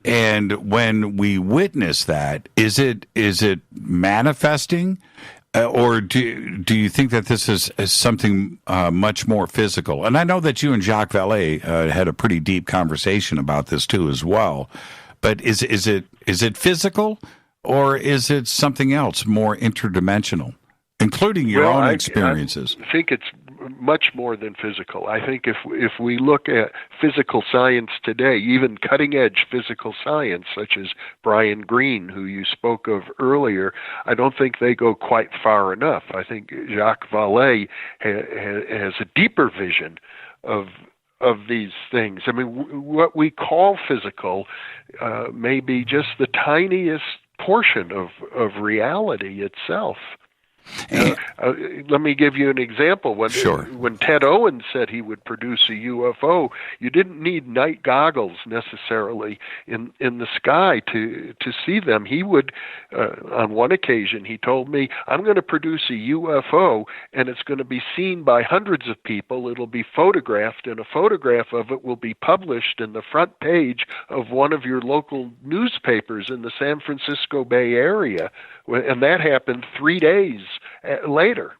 And when we witness that, is it manifesting? Or do you think that this is something much more physical? And I know that you and Jacques Vallée had a pretty deep conversation about this too, as well. But is it physical, or is it something else more interdimensional, including your own experiences? I think it's much more than physical. I think if we look at physical science today, even cutting-edge physical science, such as Brian Greene, who you spoke of earlier, I don't think they go quite far enough. I think Jacques Vallée has a deeper vision of these things. I mean, what we call physical may be just the tiniest portion of reality itself. Let me give you an example. When Ted Owens said he would produce a UFO, you didn't need night goggles necessarily in the sky to see them. He would, on one occasion, he told me, I'm going to produce a UFO, and it's going to be seen by hundreds of people. It'll be photographed, and a photograph of it will be published in the front page of one of your local newspapers in the San Francisco Bay Area. And that happened 3 days later.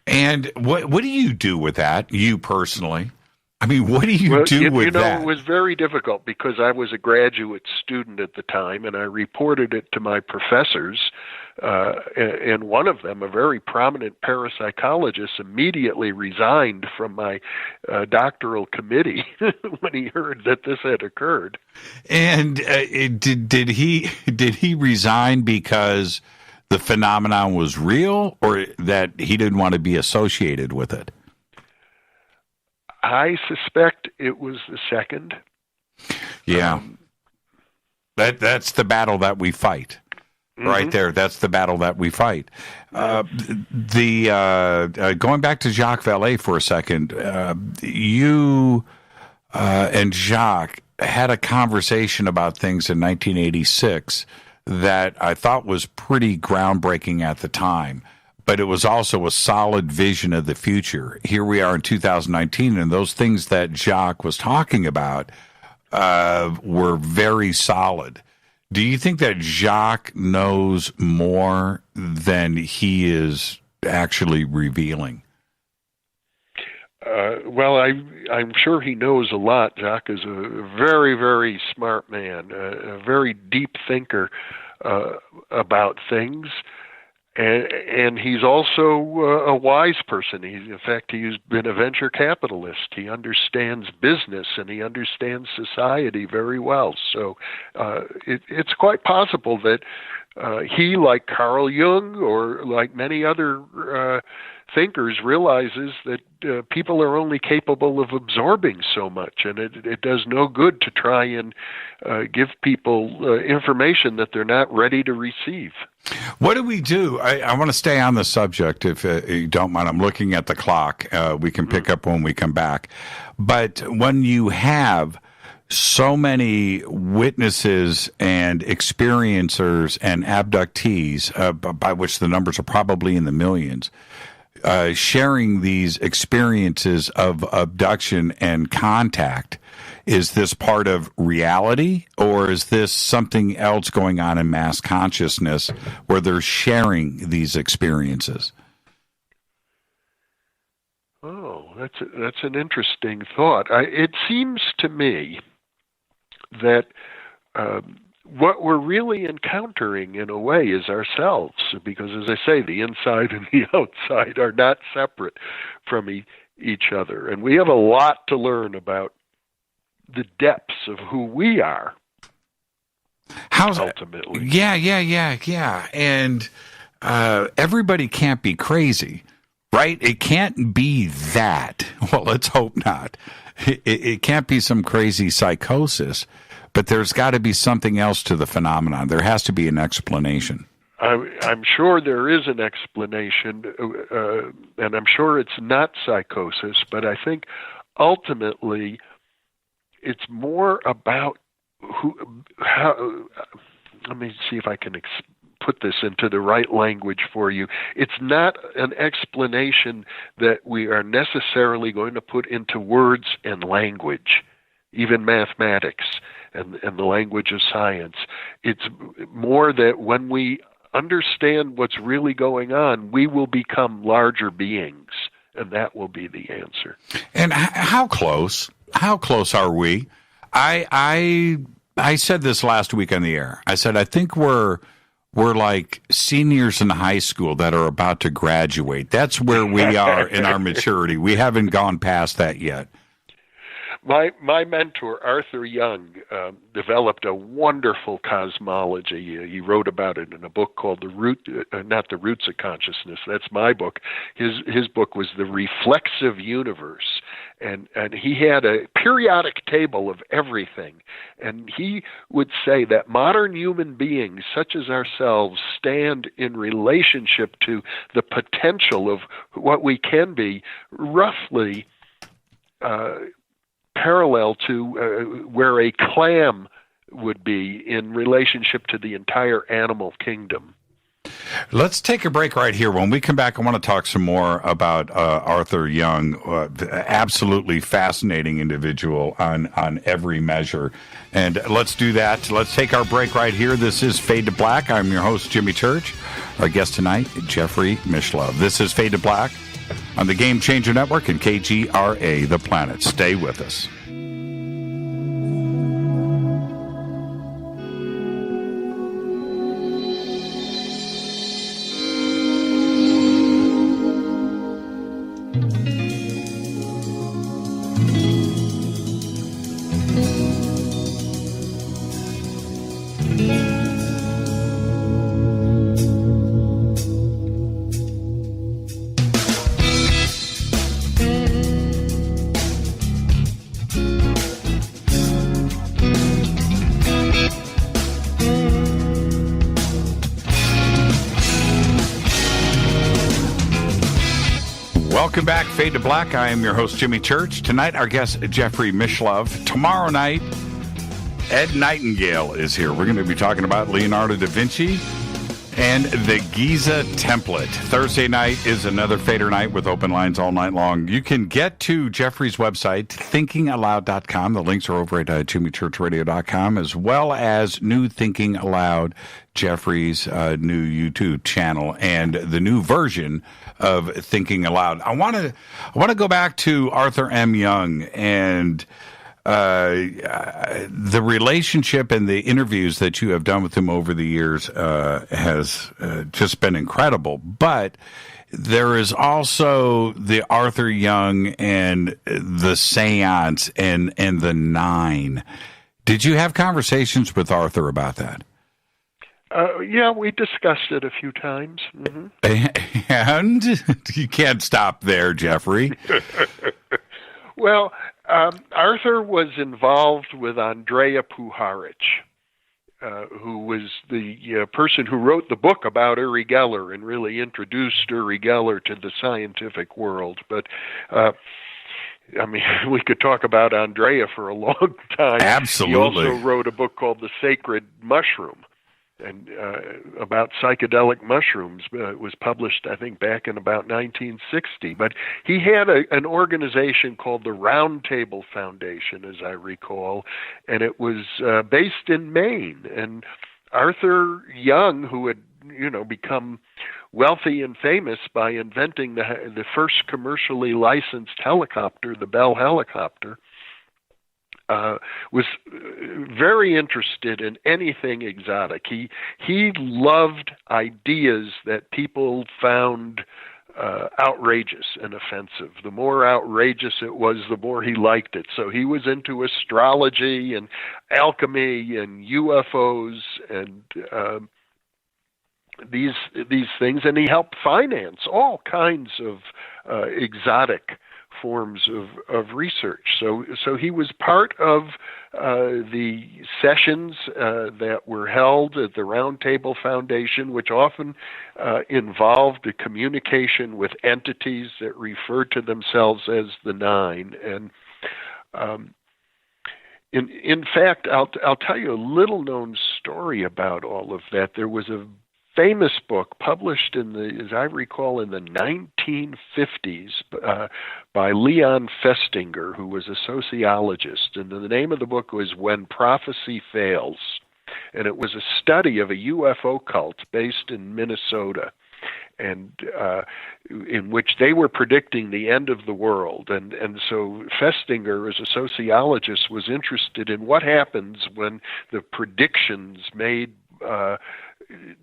And what do you do with that, you personally? I mean, what do you do with that? It was very difficult because I was a graduate student at the time, and I reported it to my professors. And one of them, a very prominent parapsychologist, immediately resigned from my doctoral committee when he heard that this had occurred. And did he resign because the phenomenon was real, or that he didn't want to be associated with it? I suspect it was the second. Yeah. That's the battle that we fight. Right there. That's the battle that we fight. Going back to Jacques Vallée for a second, you and Jacques had a conversation about things in 1986 that I thought was pretty groundbreaking at the time, but it was also a solid vision of the future. Here we are in 2019, and those things that Jacques was talking about were very solid. Do you think that Jacques knows more than he is actually revealing? Well, I'm sure he knows a lot. Jacques is a very, very smart man, a very deep thinker about things. And he's also a wise person. In fact, he's been a venture capitalist. He understands business and he understands society very well. So it's quite possible that he, like Carl Jung or like many other thinkers, realizes that people are only capable of absorbing so much, and it does no good to try and give people information that they're not ready to receive. What do we do? I want to stay on the subject, if you don't mind. I'm looking at the clock. We can pick up when we come back. But when you have so many witnesses and experiencers and abductees, by which the numbers are probably in the millions, sharing these experiences of abduction and contact, is this part of reality, or is this something else going on in mass consciousness where they're sharing these experiences? Oh, that's an interesting thought. It seems to me that what we're really encountering in a way is ourselves, because, as I say, the inside and the outside are not separate from each other. And we have a lot to learn about the depths of who we are. Ultimately. Yeah. And everybody can't be crazy, right? It can't be that. Well, let's hope not. It can't be some crazy psychosis. But there's got to be something else to the phenomenon. There has to be an explanation. I'm sure there is an explanation, and I'm sure it's not psychosis, but I think ultimately it's more about let me see if I can put this into the right language for you. It's not an explanation that we are necessarily going to put into words and language, even mathematics and the language of science. It's more that when we understand what's really going on, we will become larger beings, and that will be the answer. And how close? How close are we? I said this last week on the air. I said I think we're like seniors in high school that are about to graduate. That's where we are in our maturity. We haven't gone past that yet. My mentor, Arthur Young, developed a wonderful cosmology. He wrote about it in a book called not The Roots of Consciousness. That's my book. His book was The Reflexive Universe. And he had a periodic table of everything. And he would say that modern human beings, such as ourselves, stand in relationship to the potential of what we can be roughly parallel to where a clam would be in relationship to the entire animal kingdom. Let's take a break right here. When we come back, I want to talk some more about Arthur Young, absolutely fascinating individual on every measure. And let's do that. Let's take our break right here. This is Fade to Black. I'm your host, Jimmy Church. Our guest tonight, Jeffrey Mishlove. This is Fade to Black on the Game Changer Network and KGRA, The Planet. Stay with us. Welcome back, Fade to Black. I am your host, Jimmy Church. Tonight, our guest, Jeffrey Mishlove. Tomorrow night, Ed Nightingale is here. We're going to be talking about Leonardo da Vinci and the Giza template. Thursday night is another Fader night with open lines all night long. You can get to Jeffrey's website, thinkingaloud.com. The links are over at jimmychurchradio.com, as well as New Thinking Aloud, Jeffrey's new YouTube channel, and the new version of Thinking Aloud. I want to go back to Arthur M. Young and the relationship and the interviews that you have done with him over the years has just been incredible. But there is also the Arthur Young and the seance and the nine. Did you have conversations with Arthur about that? Yeah, we discussed it a few times. Mm-hmm. And you can't stop there, Jeffrey. Well, Arthur was involved with Andrija Puharich, who was the person who wrote the book about Uri Geller and really introduced Uri Geller to the scientific world. But I mean, we could talk about Andrija for a long time. Absolutely. He also wrote a book called The Sacred Mushroom, and about psychedelic mushrooms. It was published, I think, back in about 1960. But he had an organization called the Round Table Foundation, as I recall, and it was based in Maine. And Arthur Young, who had become wealthy and famous by inventing the first commercially licensed helicopter, the Bell helicopter, was very interested in anything exotic. He loved ideas that people found outrageous and offensive. The more outrageous it was, the more he liked it. So he was into astrology and alchemy and UFOs and these things, and he helped finance all kinds of exotic forms of research. So he was part of the sessions that were held at the Round Table Foundation, which often involved a communication with entities that refer to themselves as the Nine. And in fact, I'll tell you a little-known story about all of that. There was a famous book published as I recall, in the 1950s by Leon Festinger, who was a sociologist. And the name of the book was When Prophecy Fails. And it was a study of a UFO cult based in Minnesota, and in which they were predicting the end of the world. And so Festinger, as a sociologist, was interested in what happens when the predictions made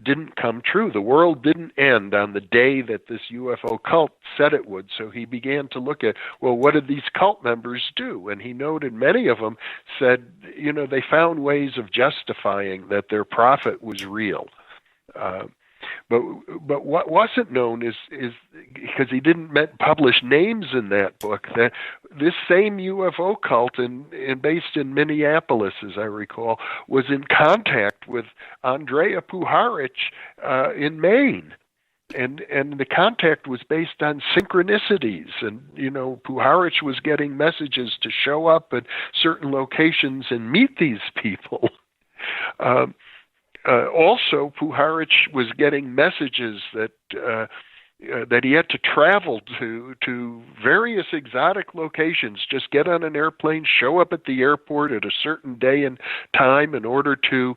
didn't come true. The world didn't end on the day that this UFO cult said it would. So he began to look at, well, what did these cult members do? And he noted many of them said, they found ways of justifying that their prophet was real. But what wasn't known is because he didn't publish names in that book, that this same UFO cult based in Minneapolis, as I recall, was in contact with Andrea Puharich in Maine. And the contact was based on synchronicities. And, Puharich was getting messages to show up at certain locations and meet these people. Also, Puharich was getting messages that he had to travel to various exotic locations, just get on an airplane, show up at the airport at a certain day and time in order to.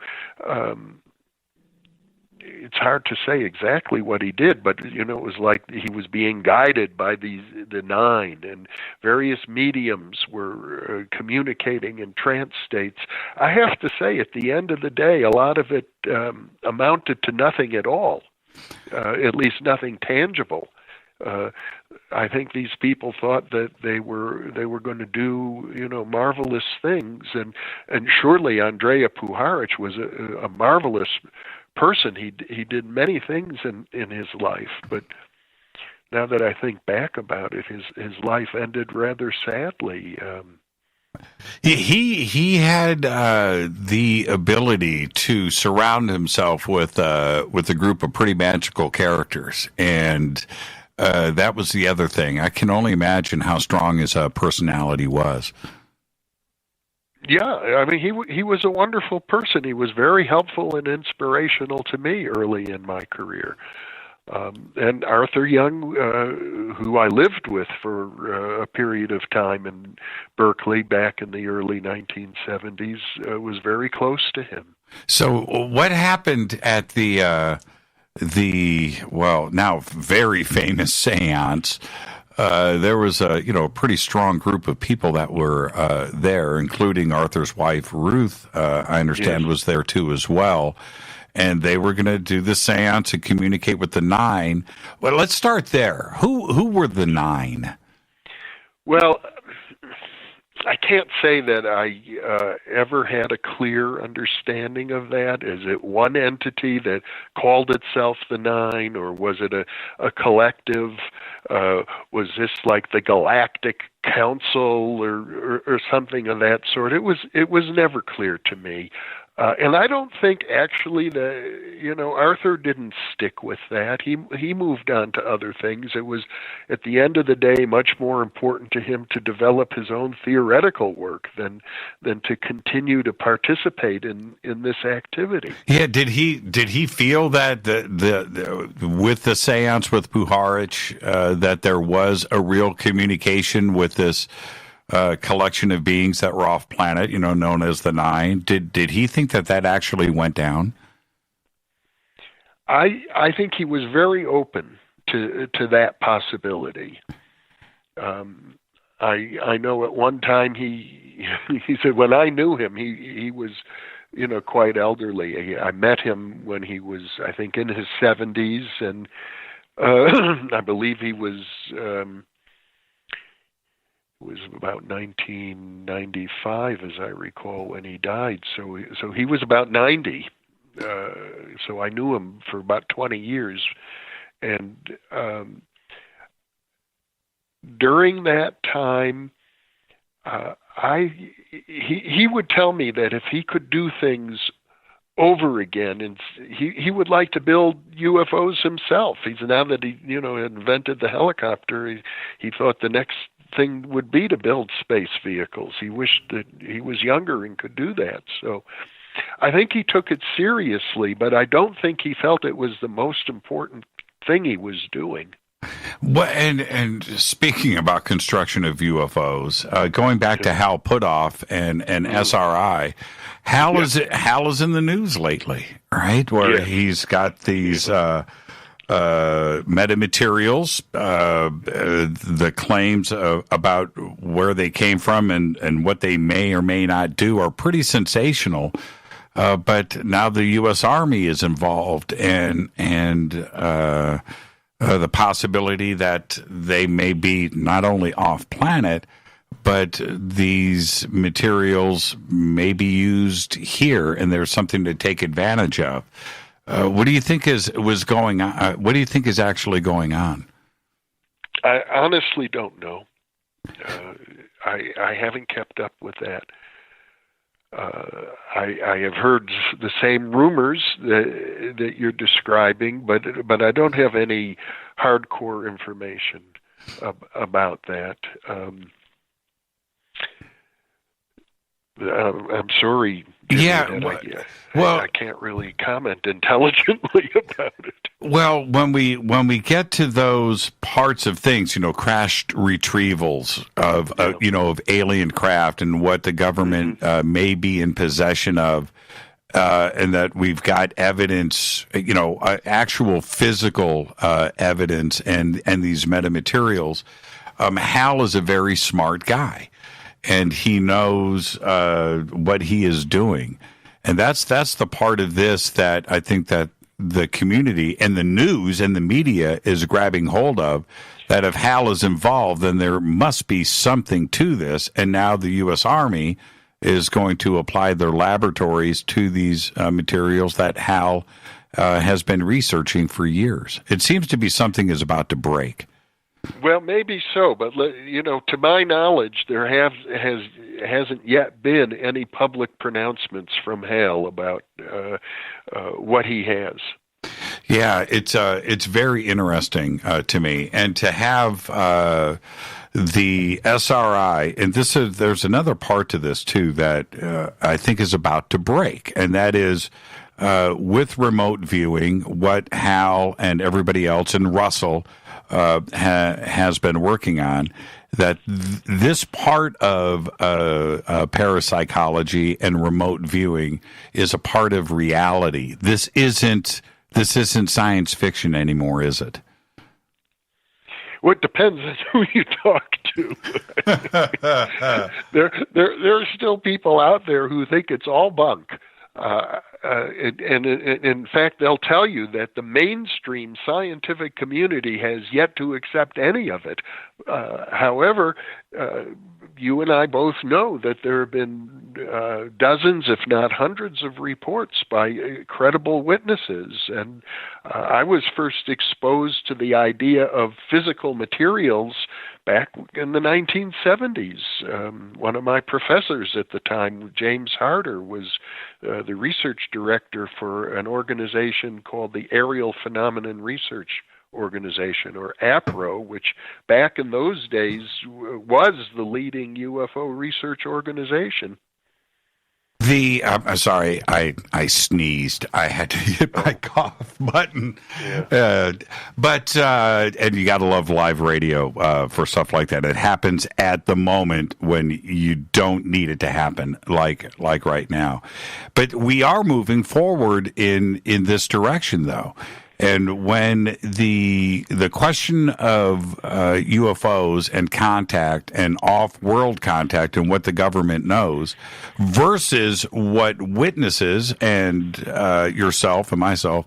It's hard to say exactly what he did, but it was like he was being guided by the Nine, and various mediums were communicating in trance states. I have to say, at the end of the day, a lot of it amounted to nothing at all, at least nothing tangible. I think these people thought that they were going to do marvelous things, and surely Andrea Puharich was a marvelous person. He did many things in his life, but now that I think back about it, his life ended rather sadly. He had the ability to surround himself with a group of pretty magical characters, and that was the other thing. I can only imagine how strong his personality was. Yeah, I mean, he was a wonderful person. He was very helpful and inspirational to me early in my career. And Arthur Young, who I lived with for a period of time in Berkeley back in the early 1970s, was very close to him. So what happened at the now very famous seance? There was a pretty strong group of people that were there, including Arthur's wife Ruth. I understand was there too as well, and they were going to do the seance and communicate with the Nine. Well, let's start there. Who were the Nine? Well, I can't say that I ever had a clear understanding of that. Is it one entity that called itself the Nine, or was it a collective? Was this like the Galactic Council or something of that sort? It was never clear to me. And I don't think actually Arthur didn't stick with that. He moved on to other things. It was, at the end of the day, much more important to him to develop his own theoretical work than to continue to participate in this activity. Yeah, did he feel that with the seance with Puharich that there was a real communication with this collection of beings that were off planet, known as the Nine? Did he think that actually went down? I think he was very open to that possibility. I know at one time he said when I knew him he was quite elderly. I met him when he was, I think, in his 70s, and I believe he was. It was about 1995, as I recall, when he died. So he was about 90. So I knew him for about 20 years, and during that time, he would tell me that if he could do things over again, and he would like to build UFOs himself. Now that he invented the helicopter, he thought the next thing would be to build space vehicles. He wished that he was younger and could do that. So I think he took it seriously, but I don't think he felt it was the most important thing he was doing. Well, and speaking about construction of UFOs, going back to Hal Puthoff and SRI, Hal is in the news lately, right? Where he's got these metamaterials, the claims about where they came from and what they may or may not do are pretty sensational. But now the U.S. Army is involved, and the possibility that they may be not only off planet, but these materials may be used here, and there's something to take advantage of. What do you think was going on? What do you think is actually going on? I honestly don't know. I haven't kept up with that. I have heard the same rumors that you're describing, but I don't have any hardcore information about that. I'm sorry. I can't really comment intelligently about it. Well, when we get to those parts of things, crashed retrievals of alien craft and what the government may be in possession of, and that we've got evidence, actual physical evidence and these metamaterials. Hal is a very smart guy, and he knows what he is doing. And that's the part of this that I think that the community and the news and the media is grabbing hold of, that if Hal is involved, then there must be something to this. And now the U.S. Army is going to apply their laboratories to these materials that Hal has been researching for years. It seems to be something is about to break. Well, maybe so, but to my knowledge, there hasn't yet been any public pronouncements from Hal about what he has. Yeah, it's very interesting to me, and to have the SRI, and there's another part to this too that I think is about to break, and that is with remote viewing, what Hal and everybody else and Russell has been working on, that this part of parapsychology and remote viewing is a part of reality. This isn't science fiction anymore, is it? Well, it depends on who you talk to. There are still people out there who think it's all bunk. And in fact, they'll tell you that the mainstream scientific community has yet to accept any of it. However, you and I both know that there have been dozens, if not hundreds, of reports by credible witnesses. And I was first exposed to the idea of physical materials back in the 1970s. One of my professors at the time, James Harder, was the research director for an organization called the Aerial Phenomenon Research Organization, or APRO, which back in those days was the leading UFO research organization. I'm sorry, I sneezed. I had to hit my cough button. Yeah. And you got to love live radio for stuff like that. It happens at the moment when you don't need it to happen, like right now. But we are moving forward in this direction, though. And when the question of UFOs and contact and off-world contact and what the government knows versus what witnesses and yourself and myself,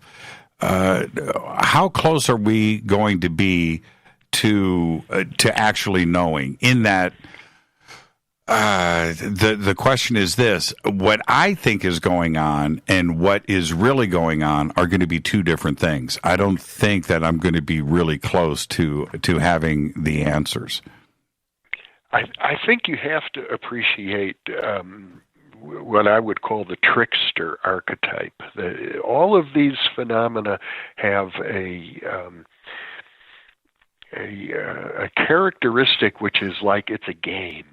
how close are we going to be to actually knowing in that The question is this: what I think is going on and what is really going on are going to be two different things. I don't think that I'm going to be really close to having the answers. I think you have to appreciate what I would call the trickster archetype. All of these phenomena have a characteristic which is like it's a game.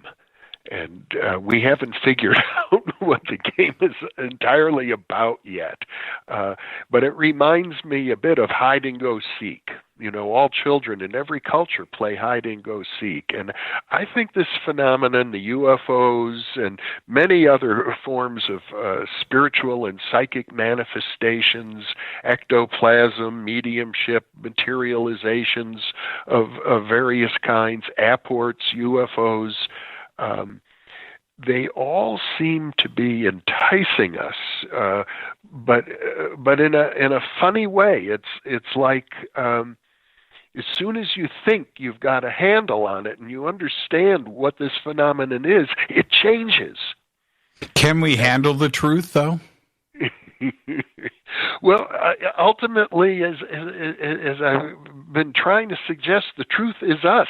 And we haven't figured out what the game is entirely about yet. But it reminds me a bit of hide and go seek. You know, all children in every culture play hide and go seek. And I think this phenomenon, the UFOs and many other forms of spiritual and psychic manifestations, ectoplasm, mediumship, materializations of various kinds, apports, UFOs, they all seem to be enticing us, but in a funny way. It's like as soon as you think you've got a handle on it and you understand what this phenomenon is, it changes. Can we handle the truth, though? Well, ultimately, as I've been trying to suggest, the truth is us.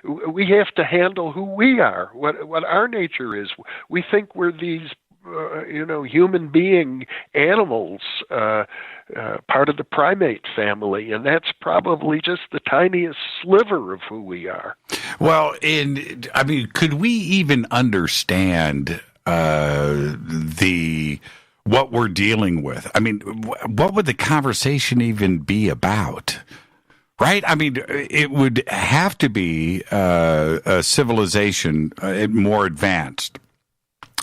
We have to handle who we are, what our nature is. We think we're these, human being animals, part of the primate family, and that's probably just the tiniest sliver of who we are. Well, could we even understand what we're dealing with? I mean, what would the conversation even be about? Right? I mean, it would have to be a civilization more advanced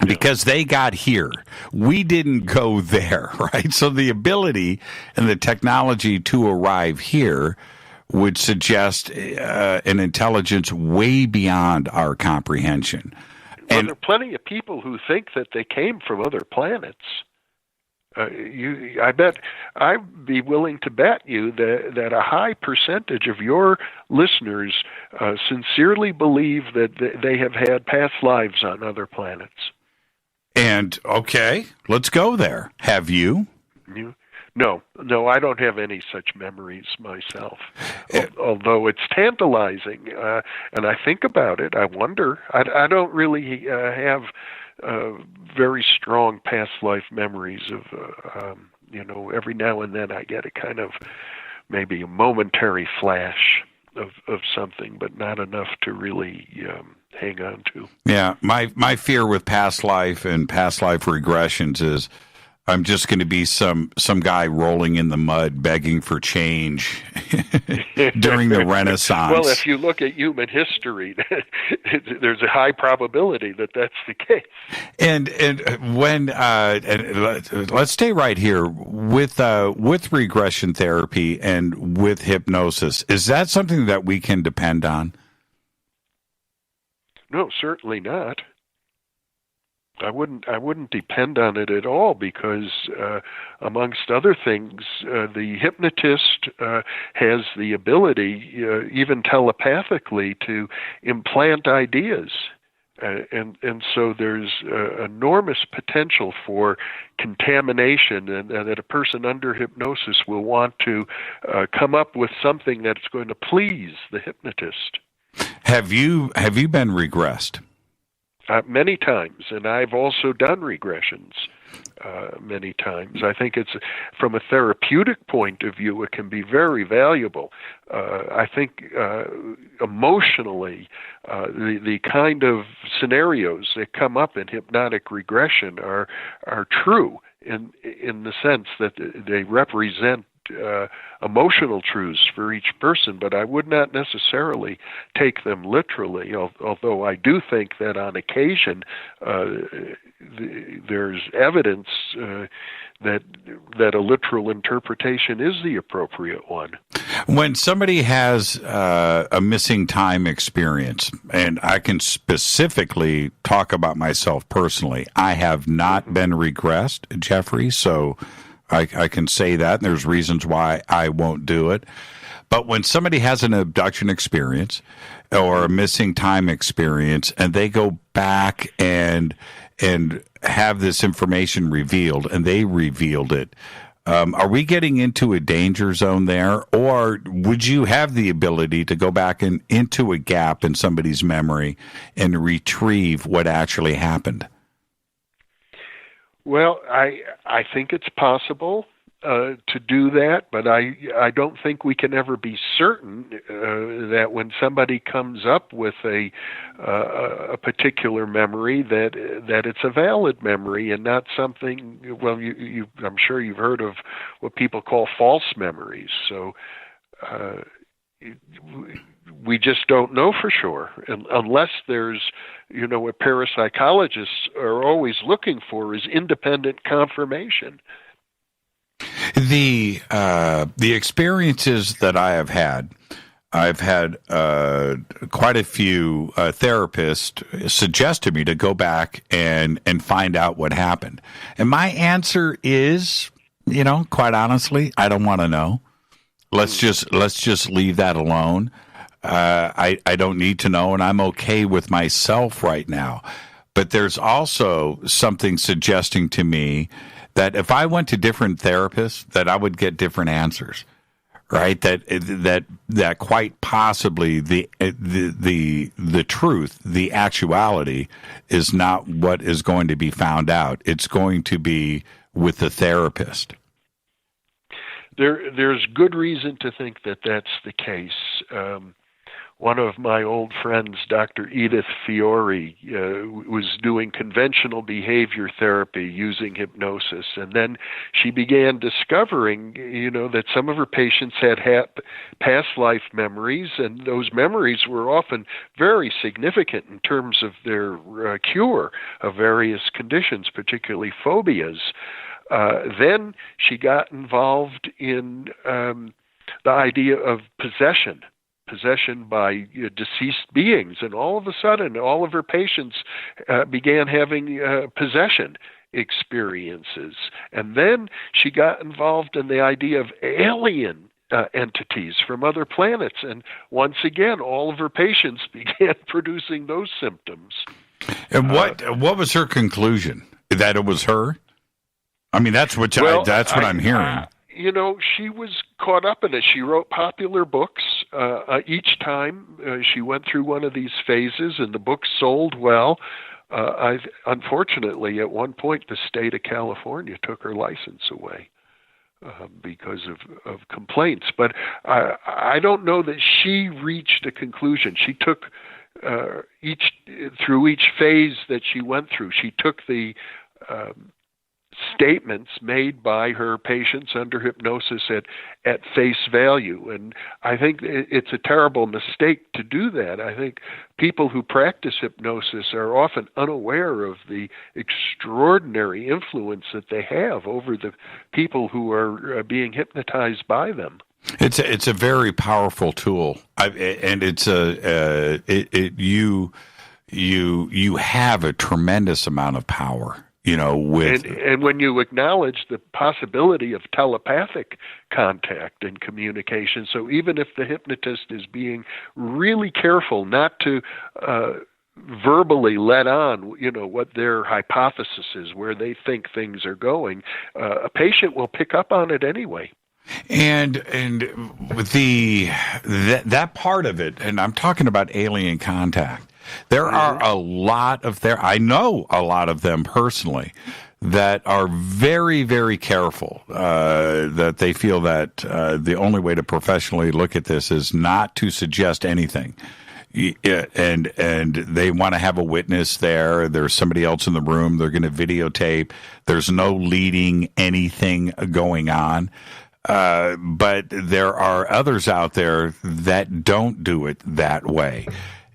because they got here. We didn't go there, right? So the ability and the technology to arrive here would suggest an intelligence way beyond our comprehension. Well, there are plenty of people who think that they came from other planets. I'd be willing to bet you that a high percentage of your listeners sincerely believe that they have had past lives on other planets. And, okay, let's go there. Have you? No, I don't have any such memories myself. Although it's tantalizing, and I think about it, I wonder. I don't really have very strong past life memories of, every now and then I get a kind of maybe a momentary flash of something, but not enough to really hang on to. Yeah, my fear with past life and past life regressions is I'm just going to be some guy rolling in the mud begging for change during the Renaissance. Well, if you look at human history, there's a high probability that that's the case. And when let's stay right here with regression therapy and with hypnosis, is that something that we can depend on? No, certainly not. I wouldn't depend on it at all because, amongst other things, the hypnotist has the ability, even telepathically, to implant ideas, and so there's enormous potential for contamination, and that a person under hypnosis will want to come up with something that's going to please the hypnotist. Have you been regressed? Many times, and I've also done regressions many times. I think it's, from a therapeutic point of view, it can be very valuable. I think emotionally, the kind of scenarios that come up in hypnotic regression are true in the sense that they represent emotional truths for each person, but I would not necessarily take them literally, although I do think that on occasion there's evidence that a literal interpretation is the appropriate one. When somebody has a missing time experience, and I can specifically talk about myself personally, I have not been regressed, Jeffrey, so I can say that, and there's reasons why I won't do it. But when somebody has an abduction experience or a missing time experience, and they go back and have this information revealed, and they revealed it, are we getting into a danger zone there, or would you have the ability to go back into a gap in somebody's memory and retrieve what actually happened? Well, I think it's possible to do that, but I don't think we can ever be certain that when somebody comes up with a particular memory that it's a valid memory and not something. Well, I'm sure you've heard of what people call false memories. So we just don't know for sure, unless there's, what parapsychologists are always looking for is independent confirmation. The experiences that I have had, I've had quite a few therapists suggest to me to go back and find out what happened. And my answer is, quite honestly, I don't want to know. Let's just leave that alone. I don't need to know, and I'm okay with myself right now. But there's also something suggesting to me that if I went to different therapists, that I would get different answers, right? That quite possibly the truth, the actuality, is not what is going to be found out. It's going to be with the therapist. There's good reason to think that that's the case. One of my old friends, Dr. Edith Fiore, was doing conventional behavior therapy using hypnosis. And then she began discovering, that some of her patients had past life memories, and those memories were often very significant in terms of their cure of various conditions, particularly phobias. Then she got involved in the idea of possession by deceased beings, and all of a sudden all of her patients began having possession experiences. And then she got involved in the idea of alien entities from other planets, and once again all of her patients began producing those symptoms. And what was her conclusion? That it was her? I mean, that's what I'm hearing. She was caught up in it. She wrote popular books. Each time she went through one of these phases, and the books sold well. Unfortunately, at one point, the state of California took her license away because of complaints. But I don't know that she reached a conclusion. She took through each phase that she went through, she took the statements made by her patients under hypnosis at face value. And I think it's a terrible mistake to do that. I think people who practice hypnosis are often unaware of the extraordinary influence that they have over the people who are being hypnotized by them. It's a very powerful tool, and it's you have a tremendous amount of power. And when you acknowledge the possibility of telepathic contact and communication, so even if the hypnotist is being really careful not to verbally let on, what their hypothesis is, where they think things are going, a patient will pick up on it anyway. And with that part of it, and I'm talking about alien contact. There are a lot of I know a lot of them personally that are very, very careful, that they feel that the only way to professionally look at this is not to suggest anything. And they want to have a witness there. There's somebody else in the room. They're going to videotape. There's no leading anything going on. But there are others out there that don't do it that way.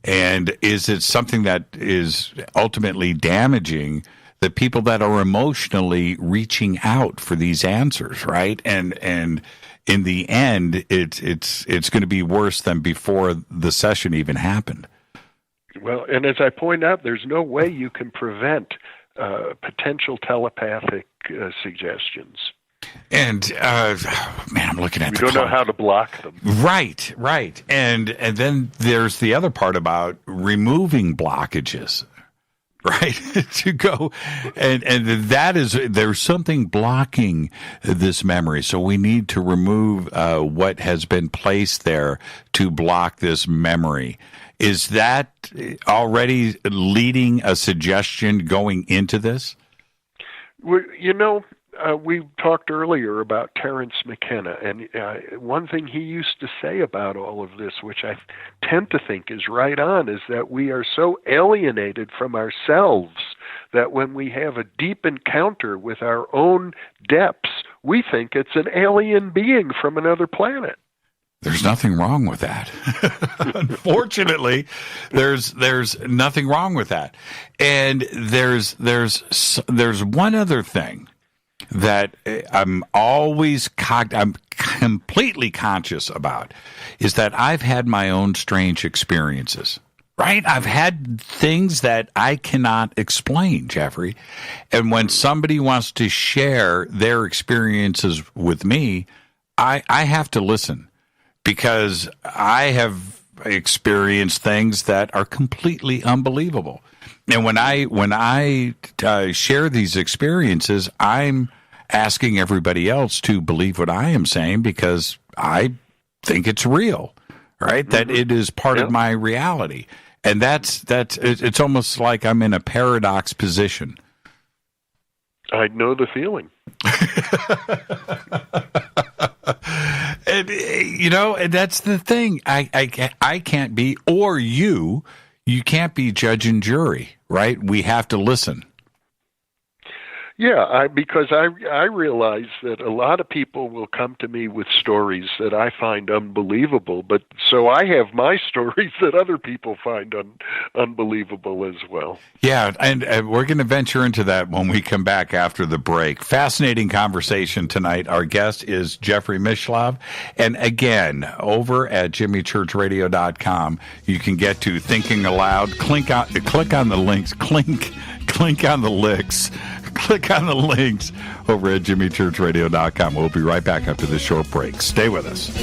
And is it something that is ultimately damaging the people that are emotionally reaching out for these answers, right? And in the end, it's going to be worse than before the session even happened. Well, and as I point out, there's no way you can prevent potential telepathic suggestions. And man, I'm looking at we the don't know clock. how to block them. Right. And then there's the other part about removing blockages, right? To go and that is, there's something blocking this memory. So we need to remove what has been placed there to block this memory. Is that already leading a suggestion going into this? Well, we talked earlier about Terence McKenna, and one thing he used to say about all of this, which I tend to think is right on, is that we are so alienated from ourselves that when we have a deep encounter with our own depths, we think it's an alien being from another planet. There's nothing wrong with that. Unfortunately, there's nothing wrong with that. And there's one other thing that I'm completely conscious about, is that I've had my own strange experiences. Right? I've had things that I cannot explain, Jeffrey. And when somebody wants to share their experiences with me, I have to listen. Because I have experienced things that are completely unbelievable, and when I share these experiences, I'm asking everybody else to believe what I am saying because I think it's real, right? Mm-hmm. That it is part of my reality, and that's it's almost like I'm in a paradox position. I know the feeling. And, and that's the thing. I can't be, or you can't be judge and jury, right? We have to listen. Yeah, because I realize that a lot of people will come to me with stories that I find unbelievable, but so I have my stories that other people find unbelievable as well. Yeah, and we're going to venture into that when we come back after the break. Fascinating conversation tonight. Our guest is Jeffrey Mishlove, and again, over at jimmychurchradio.com, you can get to Thinking Aloud. Click on the links. Click on the links. Click on the links over at jimmychurchradio.com. We'll be right back after this short break. Stay with us.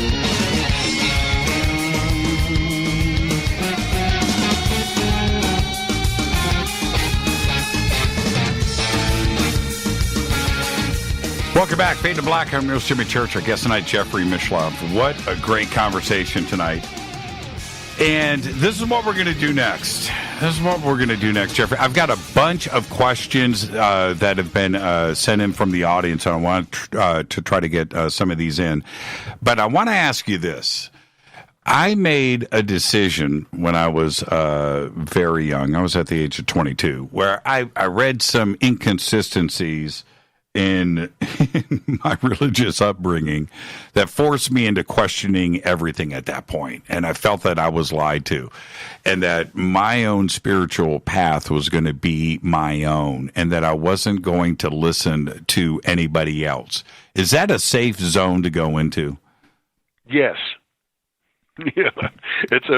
Welcome back. Fade to Black. I'm your host, Jimmy Church. Our guest tonight, Jeffrey Mishlove. What a great conversation tonight. And this is what we're going to do next. Jeffrey. I've got a bunch of questions that have been sent in from the audience, and I want to try to get some of these in. But I want to ask you this. I made a decision when I was very young. I was at the age of 22, where I read some inconsistencies in my religious upbringing that forced me into questioning everything at that point. And I felt that I was lied to, and that my own spiritual path was going to be my own, and that I wasn't going to listen to anybody else. Is that a safe zone to go into? Yes. Yeah, it's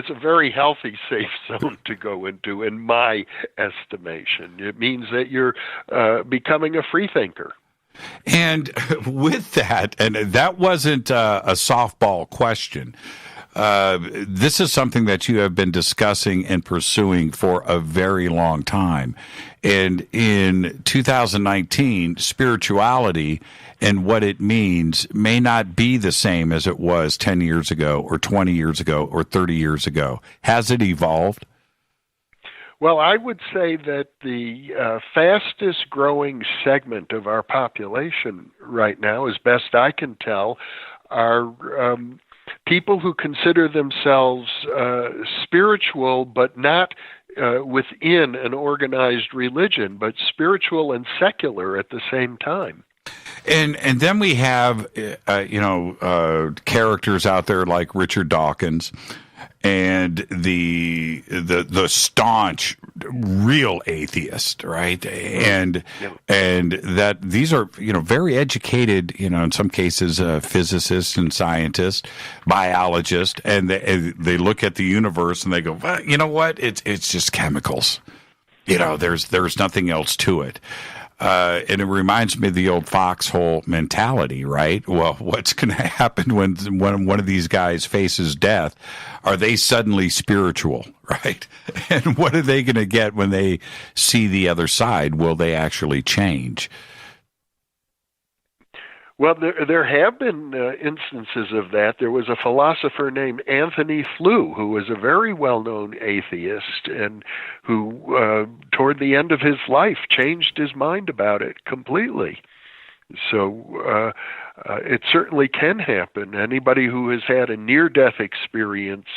a very healthy, safe zone to go into, in my estimation. It means that you're becoming a free thinker. And with that, and that wasn't a softball question. This is something that you have been discussing and pursuing for a very long time. And in 2019, spirituality and what it means may not be the same as it was 10 years ago or 20 years ago or 30 years ago. Has it evolved? Well, I would say that the fastest growing segment of our population right now, as best I can tell, are people who consider themselves spiritual, but not within an organized religion, but spiritual and secular at the same time. And then we have characters out there like Richard Dawkins and the staunch real atheist, right? And that these are very educated, in some cases physicists and scientists, biologists, and they look at the universe and they go, well, you know what? It's just chemicals. There's nothing else to it. And it reminds me of the old foxhole mentality, right? Well, what's going to happen when one of these guys faces death? Are they suddenly spiritual, right? And what are they going to get when they see the other side? Will they actually change? Well, there have been instances of that. There was a philosopher named Anthony Flew, who was a very well-known atheist and who, toward the end of his life, changed his mind about it completely. So it certainly can happen. Anybody who has had a near-death experience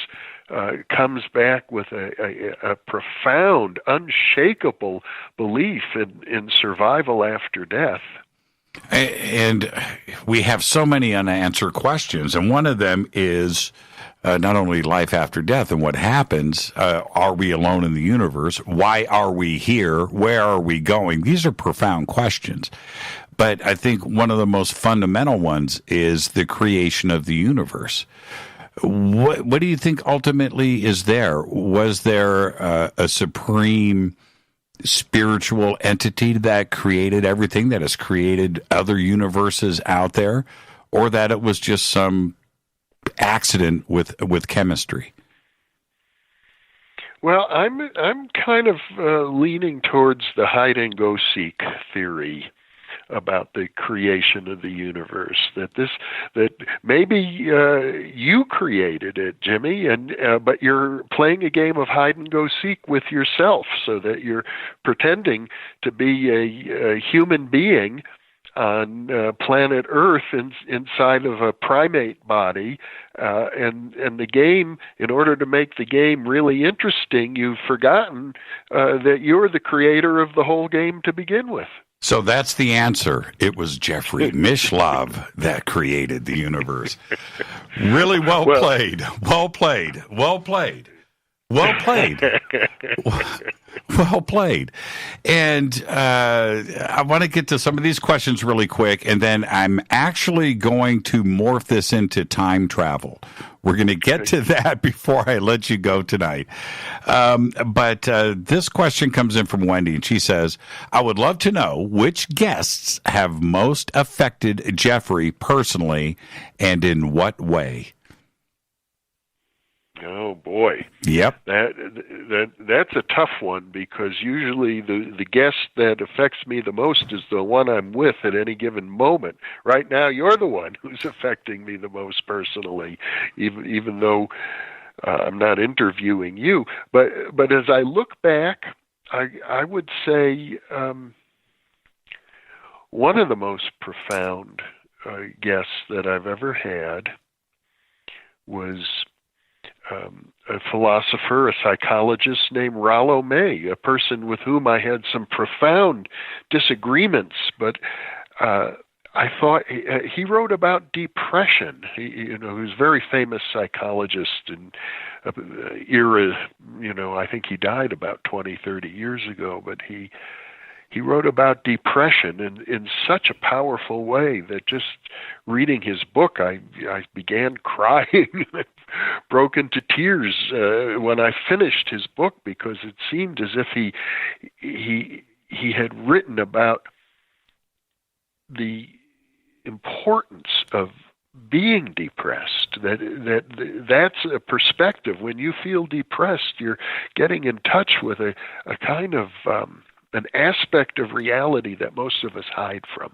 comes back with a profound, unshakable belief in survival after death. And we have so many unanswered questions, and one of them is not only life after death and what happens. Are we alone in the universe? Why are we here? Where are we going? These are profound questions. But I think one of the most fundamental ones is the creation of the universe. What do you think ultimately is there? Was there a supreme spiritual entity that created everything, that has created other universes out there, or that it was just some accident with chemistry? Well, I'm kind of leaning towards the hide and go seek theory about the creation of the universe. That maybe you created it, Jimmy, and but you're playing a game of hide and go seek with yourself, so that you're pretending to be a human being on planet Earth inside of a primate body, and the game, in order to make the game really interesting, you've forgotten that you're the creator of the whole game to begin with. So that's the answer. It was Jeffrey Mishlove that created the universe. Really well played. Well played. Well played. Well played. Well played. And I want to get to some of these questions really quick, and then I'm actually going to morph this into time travel. We're going to get to that before I let you go tonight. But this question comes in from Wendy, and she says, I would love to know which guests have most affected Jeffrey personally, and in what way? Oh boy. Yep. That's a tough one, because usually the guest that affects me the most is the one I'm with at any given moment. Right now, you're the one who's affecting me the most personally, even though I'm not interviewing you. But as I look back, I would say one of the most profound guests that I've ever had was a philosopher, a psychologist named Rollo May, a person with whom I had some profound disagreements, but I thought he wrote about depression. He was a very famous psychologist in era, I think he died about 20, 30 years ago, but he wrote about depression in such a powerful way that just reading his book, I began crying, broke into tears when I finished his book, because it seemed as if he had written about the importance of being depressed. That's a perspective. When you feel depressed, you're getting in touch with a kind of an aspect of reality that most of us hide from.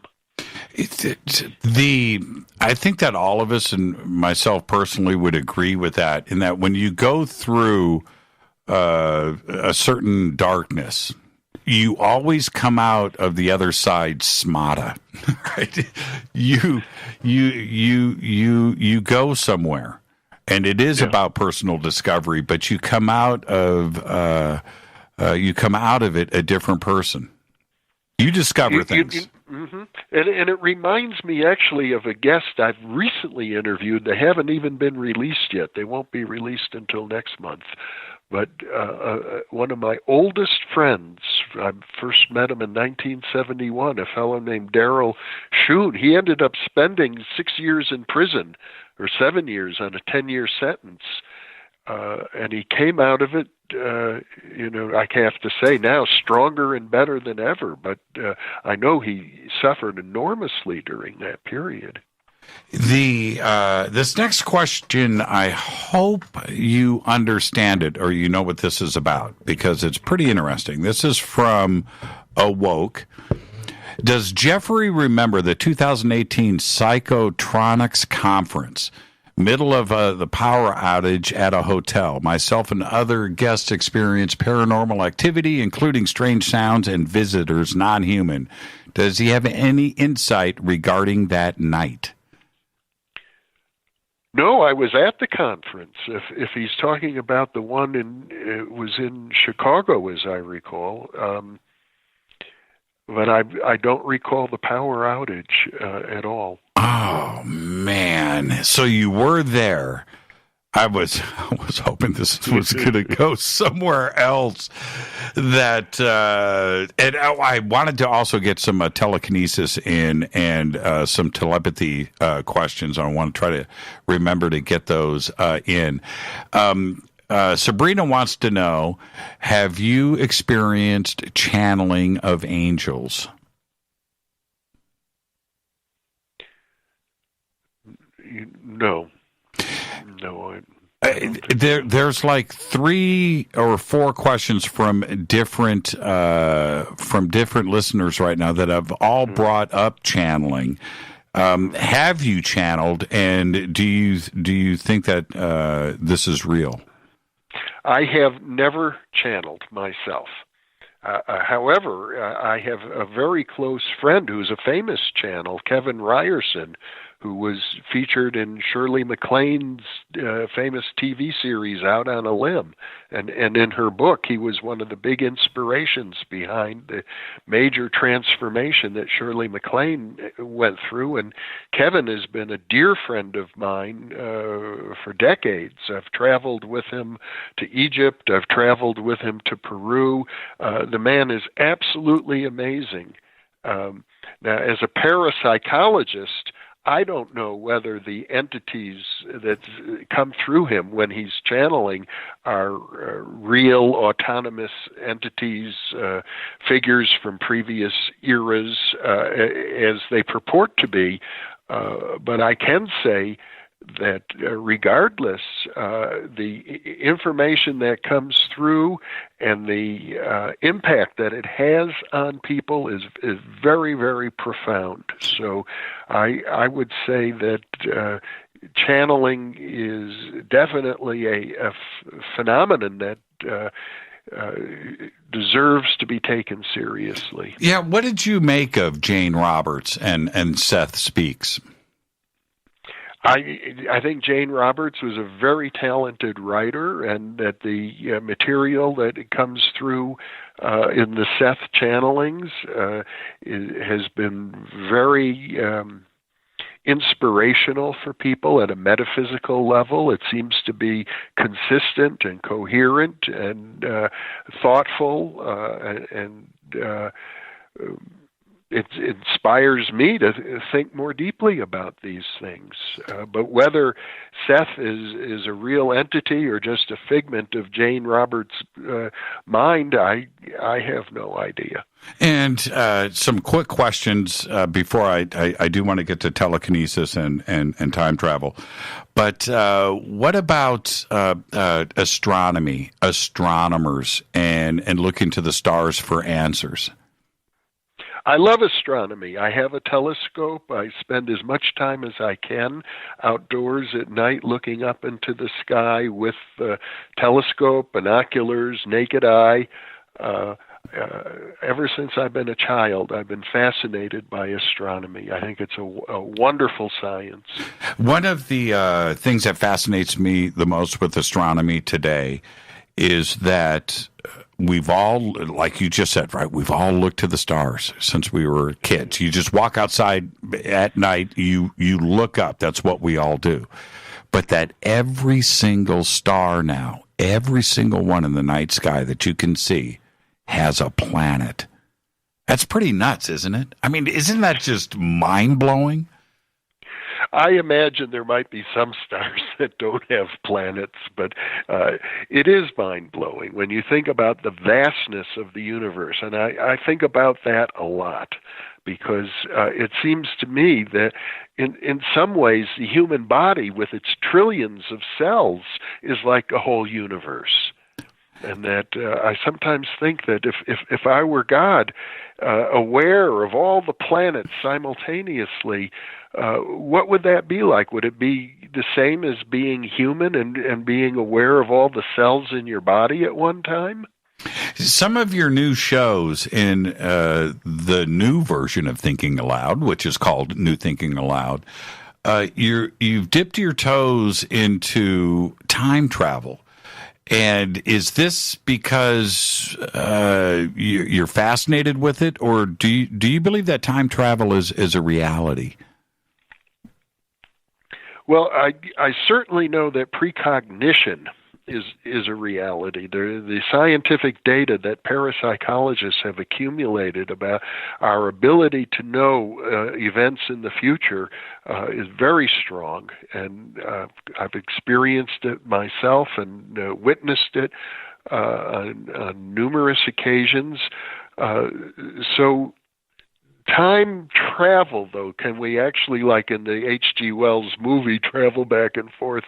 I think that all of us, and myself personally, would agree with that, in that when you go through a certain darkness, you always come out of the other side smarter, right? You go somewhere, and it is about personal discovery, but you come out of it a different person. You discover things. Mm-hmm. And it reminds me actually of a guest I've recently interviewed. They haven't even been released yet. They won't be released until next month. But one of my oldest friends, I first met him in 1971, a fellow named Daryl Schoon. He ended up spending 6 years in prison, or 7 years on a 10-year sentence. And he came out of it I have to say now, stronger and better than ever. But I know he suffered enormously during that period. This next question, I hope you understand it or you know what this is about, because it's pretty interesting. This is from Awoke. Does Jeffrey remember the 2018 Psychotronics Conference? Middle of the power outage at a hotel. Myself and other guests experienced paranormal activity, including strange sounds and visitors, non-human. Does he have any insight regarding that night? No, I was at the conference. If he's talking about the one it was in Chicago, as I recall. But I don't recall the power outage at all. Oh man! So you were there. I was hoping this was going to go somewhere else. And I wanted to also get some telekinesis in and some telepathy questions. I want to try to remember to get those in. Sabrina wants to know, have you experienced channeling of angels? No. There's like 3 or 4 questions from different listeners right now that have all brought up channeling. Have you channeled, and do you think that this is real? I have never channeled myself. However, I have a very close friend who's a famous channel, Kevin Ryerson, who was featured in Shirley MacLaine's famous TV series Out on a Limb. And in her book, he was one of the big inspirations behind the major transformation that Shirley MacLaine went through. And Kevin has been a dear friend of mine for decades. I've traveled with him to Egypt. I've traveled with him to Peru. The man is absolutely amazing. Now, as a parapsychologist, I don't know whether the entities that come through him when he's channeling are real autonomous entities, figures from previous eras, as they purport to be. But I can say that regardless, the information that comes through and the impact that it has on people is very, very profound. So I would say that channeling is definitely a phenomenon that deserves to be taken seriously. Yeah, what did you make of Jane Roberts and Seth Speaks? I think Jane Roberts was a very talented writer, and that the material that comes through in the Seth channelings has been very inspirational for people at a metaphysical level. It seems to be consistent and coherent and thoughtful, and it inspires me to think more deeply about these things. But whether Seth is a real entity or just a figment of Jane Roberts' mind, I have no idea. And some quick questions before I do want to get to telekinesis and time travel. But what about astronomy, astronomers, and looking to the stars for answers? I love astronomy. I have a telescope. I spend as much time as I can outdoors at night looking up into the sky with telescope, binoculars, naked eye. Ever since I've been a child, I've been fascinated by astronomy. I think it's a wonderful science. One of the things that fascinates me the most with astronomy today is that we've all, like you just said, right? We've all looked to the stars since we were kids. You just walk outside at night, you look up. That's what we all do. But that every single star now, every single one in the night sky that you can see has a planet. That's pretty nuts, isn't it? I mean, isn't that just mind-blowing? I imagine there might be some stars that don't have planets, but it is mind-blowing when you think about the vastness of the universe, and I think about that a lot, because it seems to me that in some ways the human body with its trillions of cells is like a whole universe. And that I sometimes think that if I were God, aware of all the planets simultaneously, what would that be like? Would it be the same as being human and being aware of all the cells in your body at one time? Some of your new shows in the new version of Thinking Aloud, which is called New Thinking Aloud, you've dipped your toes into time travel. And is this because you're fascinated with it, or do you believe that time travel is a reality? Well, I certainly know that precognition is a reality. The scientific data that parapsychologists have accumulated about our ability to know events in the future is very strong, and I've experienced it myself and witnessed it on numerous occasions. So time travel, though, can we actually, like in the H.G. Wells movie, travel back and forth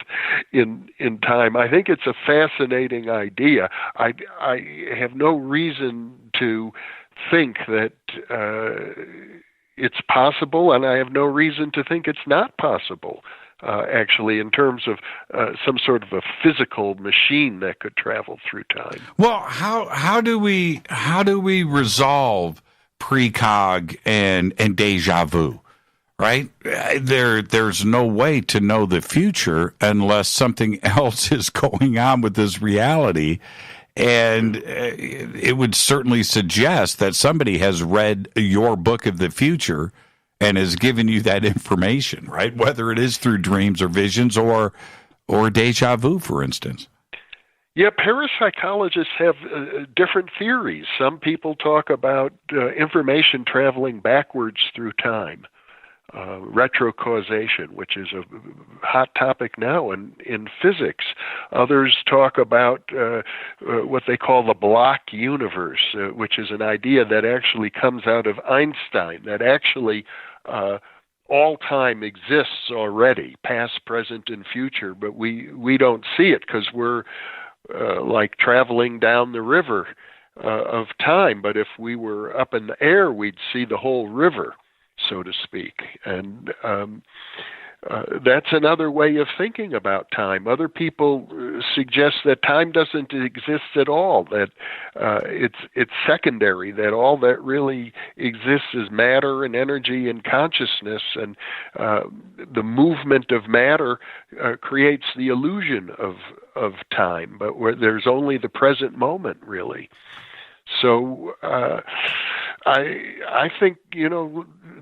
in time? I think it's a fascinating idea. I have no reason to think that it's possible, and I have no reason to think it's not possible, actually, in terms of some sort of a physical machine that could travel through time. Well, how do we resolve precog and deja vu, right? There's no way to know the future unless something else is going on with this reality, and it would certainly suggest that somebody has read your book of the future and has given you that information, right? Whether it is through dreams or visions or deja vu, for instance. Yeah, parapsychologists have different theories. Some people talk about information traveling backwards through time, retrocausation, which is a hot topic now in physics. Others talk about what they call the block universe, which is an idea that actually comes out of Einstein, that actually all time exists already, past, present, and future, but we don't see it because we're like traveling down the river of time. But if we were up in the air, we'd see the whole river, so to speak. And that's another way of thinking about time. Other people suggest that time doesn't exist at all, that it's secondary, that all that really exists is matter and energy and consciousness, and the movement of matter creates the illusion of time, but where there's only the present moment, really. So I think,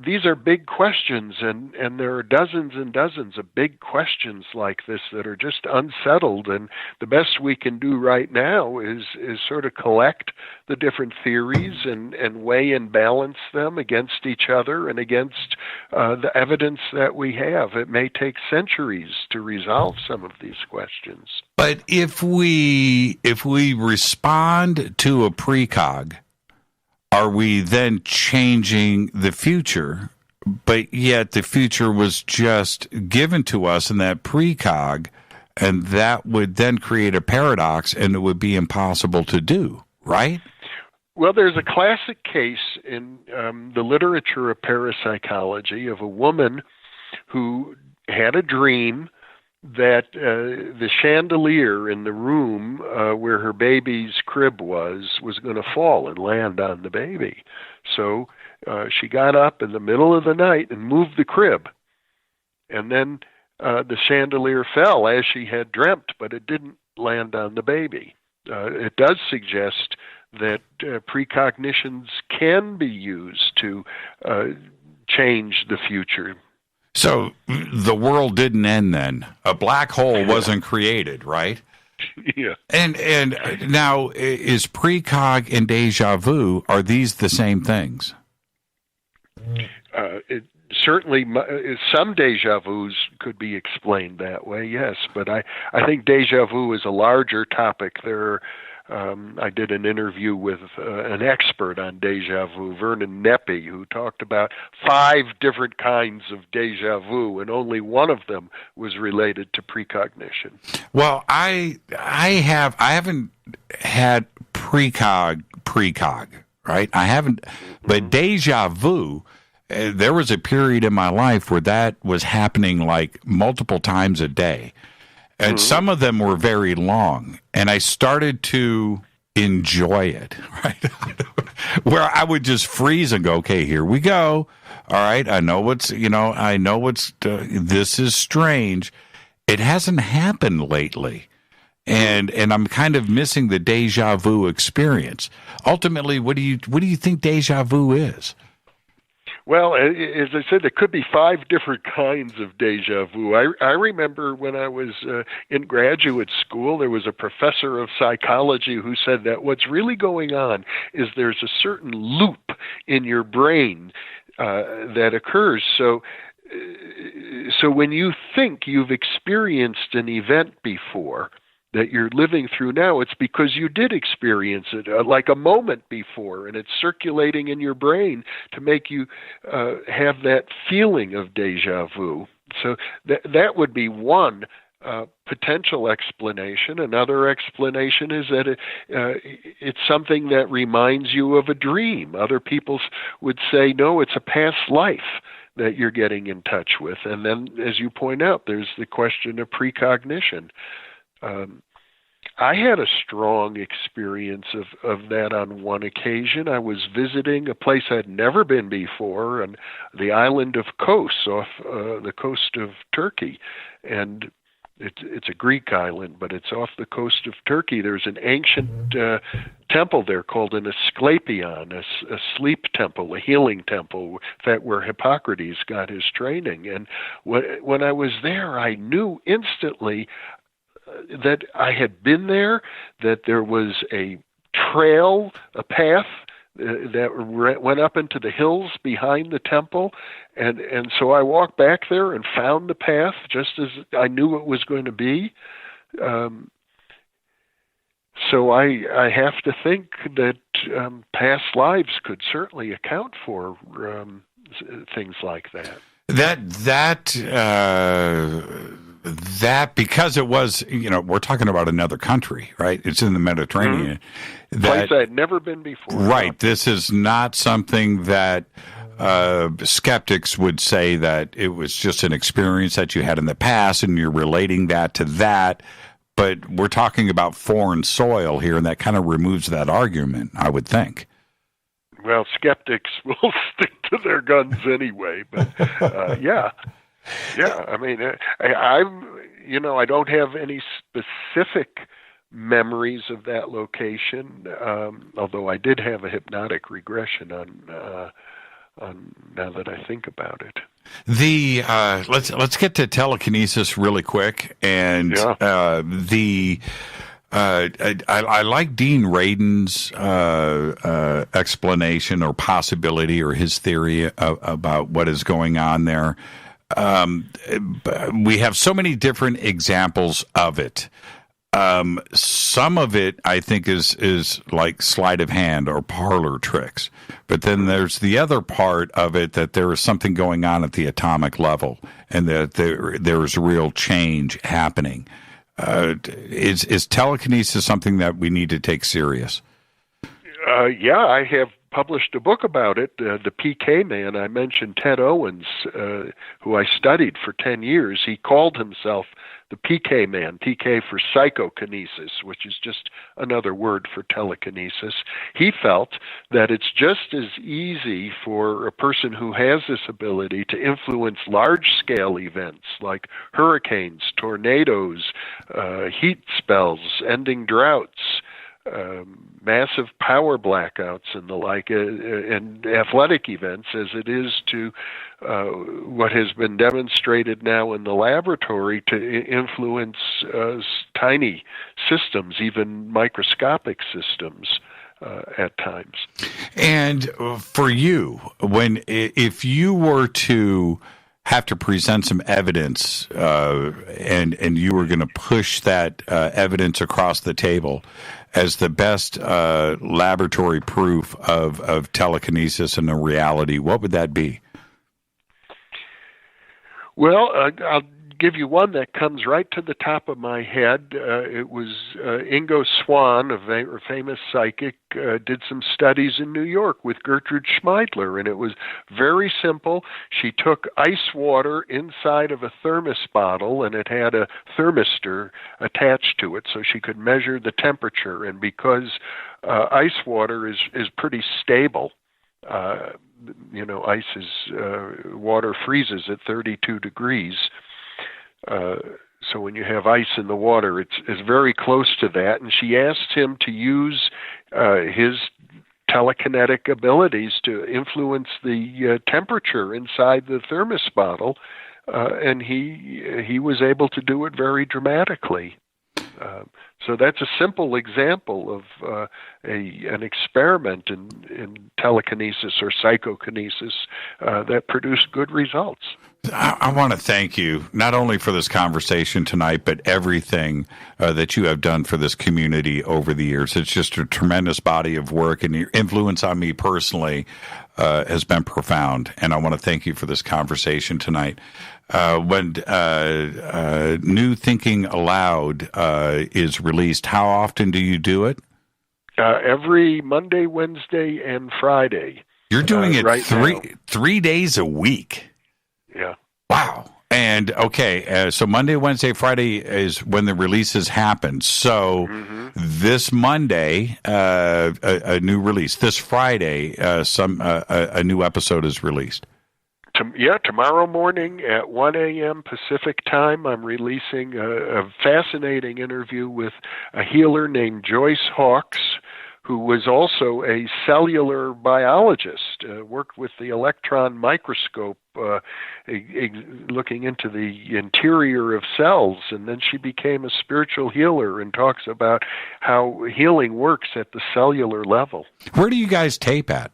these are big questions, and there are dozens and dozens of big questions like this that are just unsettled, and the best we can do right now is sort of collect the different theories and weigh and balance them against each other and against the evidence that we have. It may take centuries to resolve some of these questions. But if we respond to a precog, are we then changing the future, but yet the future was just given to us in that precog, and that would then create a paradox, and it would be impossible to do, right? Well, there's a classic case in the literature of parapsychology of a woman who had a dream that the chandelier in the room where her baby's crib was going to fall and land on the baby. So she got up in the middle of the night and moved the crib. And then the chandelier fell as she had dreamt, but it didn't land on the baby. It does suggest that precognitions can be used to change the future. So the world didn't end then. A black hole wasn't created, right? Yeah. And now, is precog and deja vu, are these the same things? certainly some deja vus could be explained that way, yes. But I think deja vu is a larger topic. I did an interview with an expert on deja vu, Vernon Neppy, who talked about 5 different kinds of deja vu, and only one of them was related to precognition. Well, I haven't had precog, right? I haven't, but deja vu. There was a period in my life where that was happening like multiple times a day. And some of them were very long, and I started to enjoy it, right? Where I would just freeze and go, okay, here we go. All right, I know what's, this is strange. It hasn't happened lately. And I'm kind of missing the deja vu experience. Ultimately, what do you think deja vu is? Well, as I said, there could be 5 different kinds of deja vu. I remember when I was in graduate school, there was a professor of psychology who said that what's really going on is there's a certain loop in your brain that occurs. So when you think you've experienced an event before that you're living through now, it's because you did experience it like a moment before, and it's circulating in your brain to make you have that feeling of deja vu. So that would be one potential explanation. Another explanation is that it's something that reminds you of a dream. Other people would say, no, it's a past life that you're getting in touch with. And then, as you point out, there's the question of precognition. I had a strong experience of that on one occasion. I was visiting a place I'd never been before, on the island of Kos, off the coast of Turkey. And it's a Greek island, but it's off the coast of Turkey. There's an ancient temple there called an Asclepion, a sleep temple, a healing temple, where Hippocrates got his training. And when I was there, I knew instantly that I had been there, that there was a trail, a path that went up into the hills behind the temple, and so I walked back there and found the path just as I knew it was going to be. So I have to think that past lives could certainly account for things like that. That because it was, we're talking about another country, right? It's in the Mediterranean. Place I had never been before. Right. This is not something that skeptics would say that it was just an experience that you had in the past and you're relating that to that. But we're talking about foreign soil here, and that kind of removes that argument, I would think. Well, skeptics will stick to their guns anyway, but yeah. Yeah, I mean, I don't have any specific memories of that location, although I did have a hypnotic regression on now that I think about it. Let's get to telekinesis really quick, and I like Dean Radin's explanation or possibility or his theory about what is going on there. We have so many different examples of it. Some of it, I think, is like sleight of hand or parlor tricks. But then there's the other part of it that there is something going on at the atomic level and that there is real change happening. Is telekinesis something that we need to take serious? Yeah, I have published a book about it, The PK Man. I mentioned Ted Owens, who I studied for 10 years. He called himself the PK Man, PK for psychokinesis, which is just another word for telekinesis. He felt that it's just as easy for a person who has this ability to influence large-scale events like hurricanes, tornadoes, heat spells, ending droughts, massive power blackouts and the like, and athletic events, as it is to what has been demonstrated now in the laboratory to influence tiny systems, even microscopic systems. at times. And for you, if you were to have to present some evidence, and you were going to push that evidence across the table as the best laboratory proof of telekinesis and a reality, what would that be? Well, I'll give you one that comes right to the top of my head. It was Ingo Swann, a famous psychic, did some studies in New York with Gertrude Schmeidler, and it was very simple. She took ice water inside of a thermos bottle, and it had a thermistor attached to it, so she could measure the temperature. And because ice water is pretty stable, ice is water freezes at 32 degrees. So when you have ice in the water, it's very close to that. And she asked him to use his telekinetic abilities to influence the temperature inside the thermos bottle, and he was able to do it very dramatically. So that's a simple example of an experiment in telekinesis or psychokinesis that produced good results. I want to thank you not only for this conversation tonight, but everything that you have done for this community over the years. It's just a tremendous body of work, and your influence on me personally has been profound. And I want to thank you for this conversation tonight. When New Thinking Aloud is released, how often do you do it? Every Monday, Wednesday, and Friday. You're doing it right three days a week. Yeah. Wow. And okay, so Monday, Wednesday, Friday is when the releases happen. So this Monday, a new release. This Friday, a new episode is released. Tomorrow morning at 1 a.m. Pacific time, I'm releasing a fascinating interview with a healer named Joyce Hawkes, who was also a cellular biologist, worked with the electron microscope, looking into the interior of cells, and then she became a spiritual healer and talks about how healing works at the cellular level. Where do you guys tape at?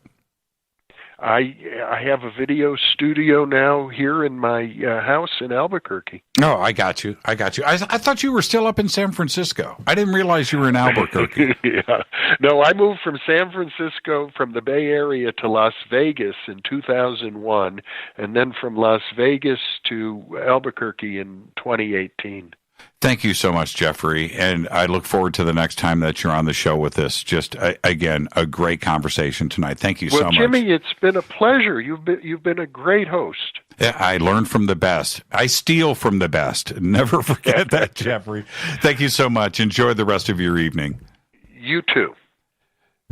I have a video studio now here in my house in Albuquerque. Oh, I got you. I thought you were still up in San Francisco. I didn't realize you were in Albuquerque. Yeah. No, I moved from San Francisco, from the Bay Area to Las Vegas in 2001, and then from Las Vegas to Albuquerque in 2018. Thank you so much, Jeffrey, and I look forward to the next time that you're on the show with us. Just, again, a great conversation tonight. Thank you so much. Well, Jimmy, it's been a pleasure. You've been a great host. Yeah, I learned from the best. I steal from the best. Never forget that, Jeffrey. Thank you so much. Enjoy the rest of your evening. You too.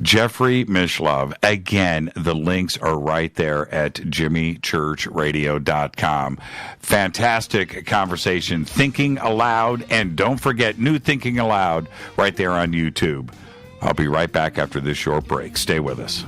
Jeffrey Mishlove. Again, the links are right there at jimmychurchradio.com. Fantastic conversation. Thinking Aloud. And don't forget, New Thinking Aloud right there on YouTube. I'll be right back after this short break. Stay with us.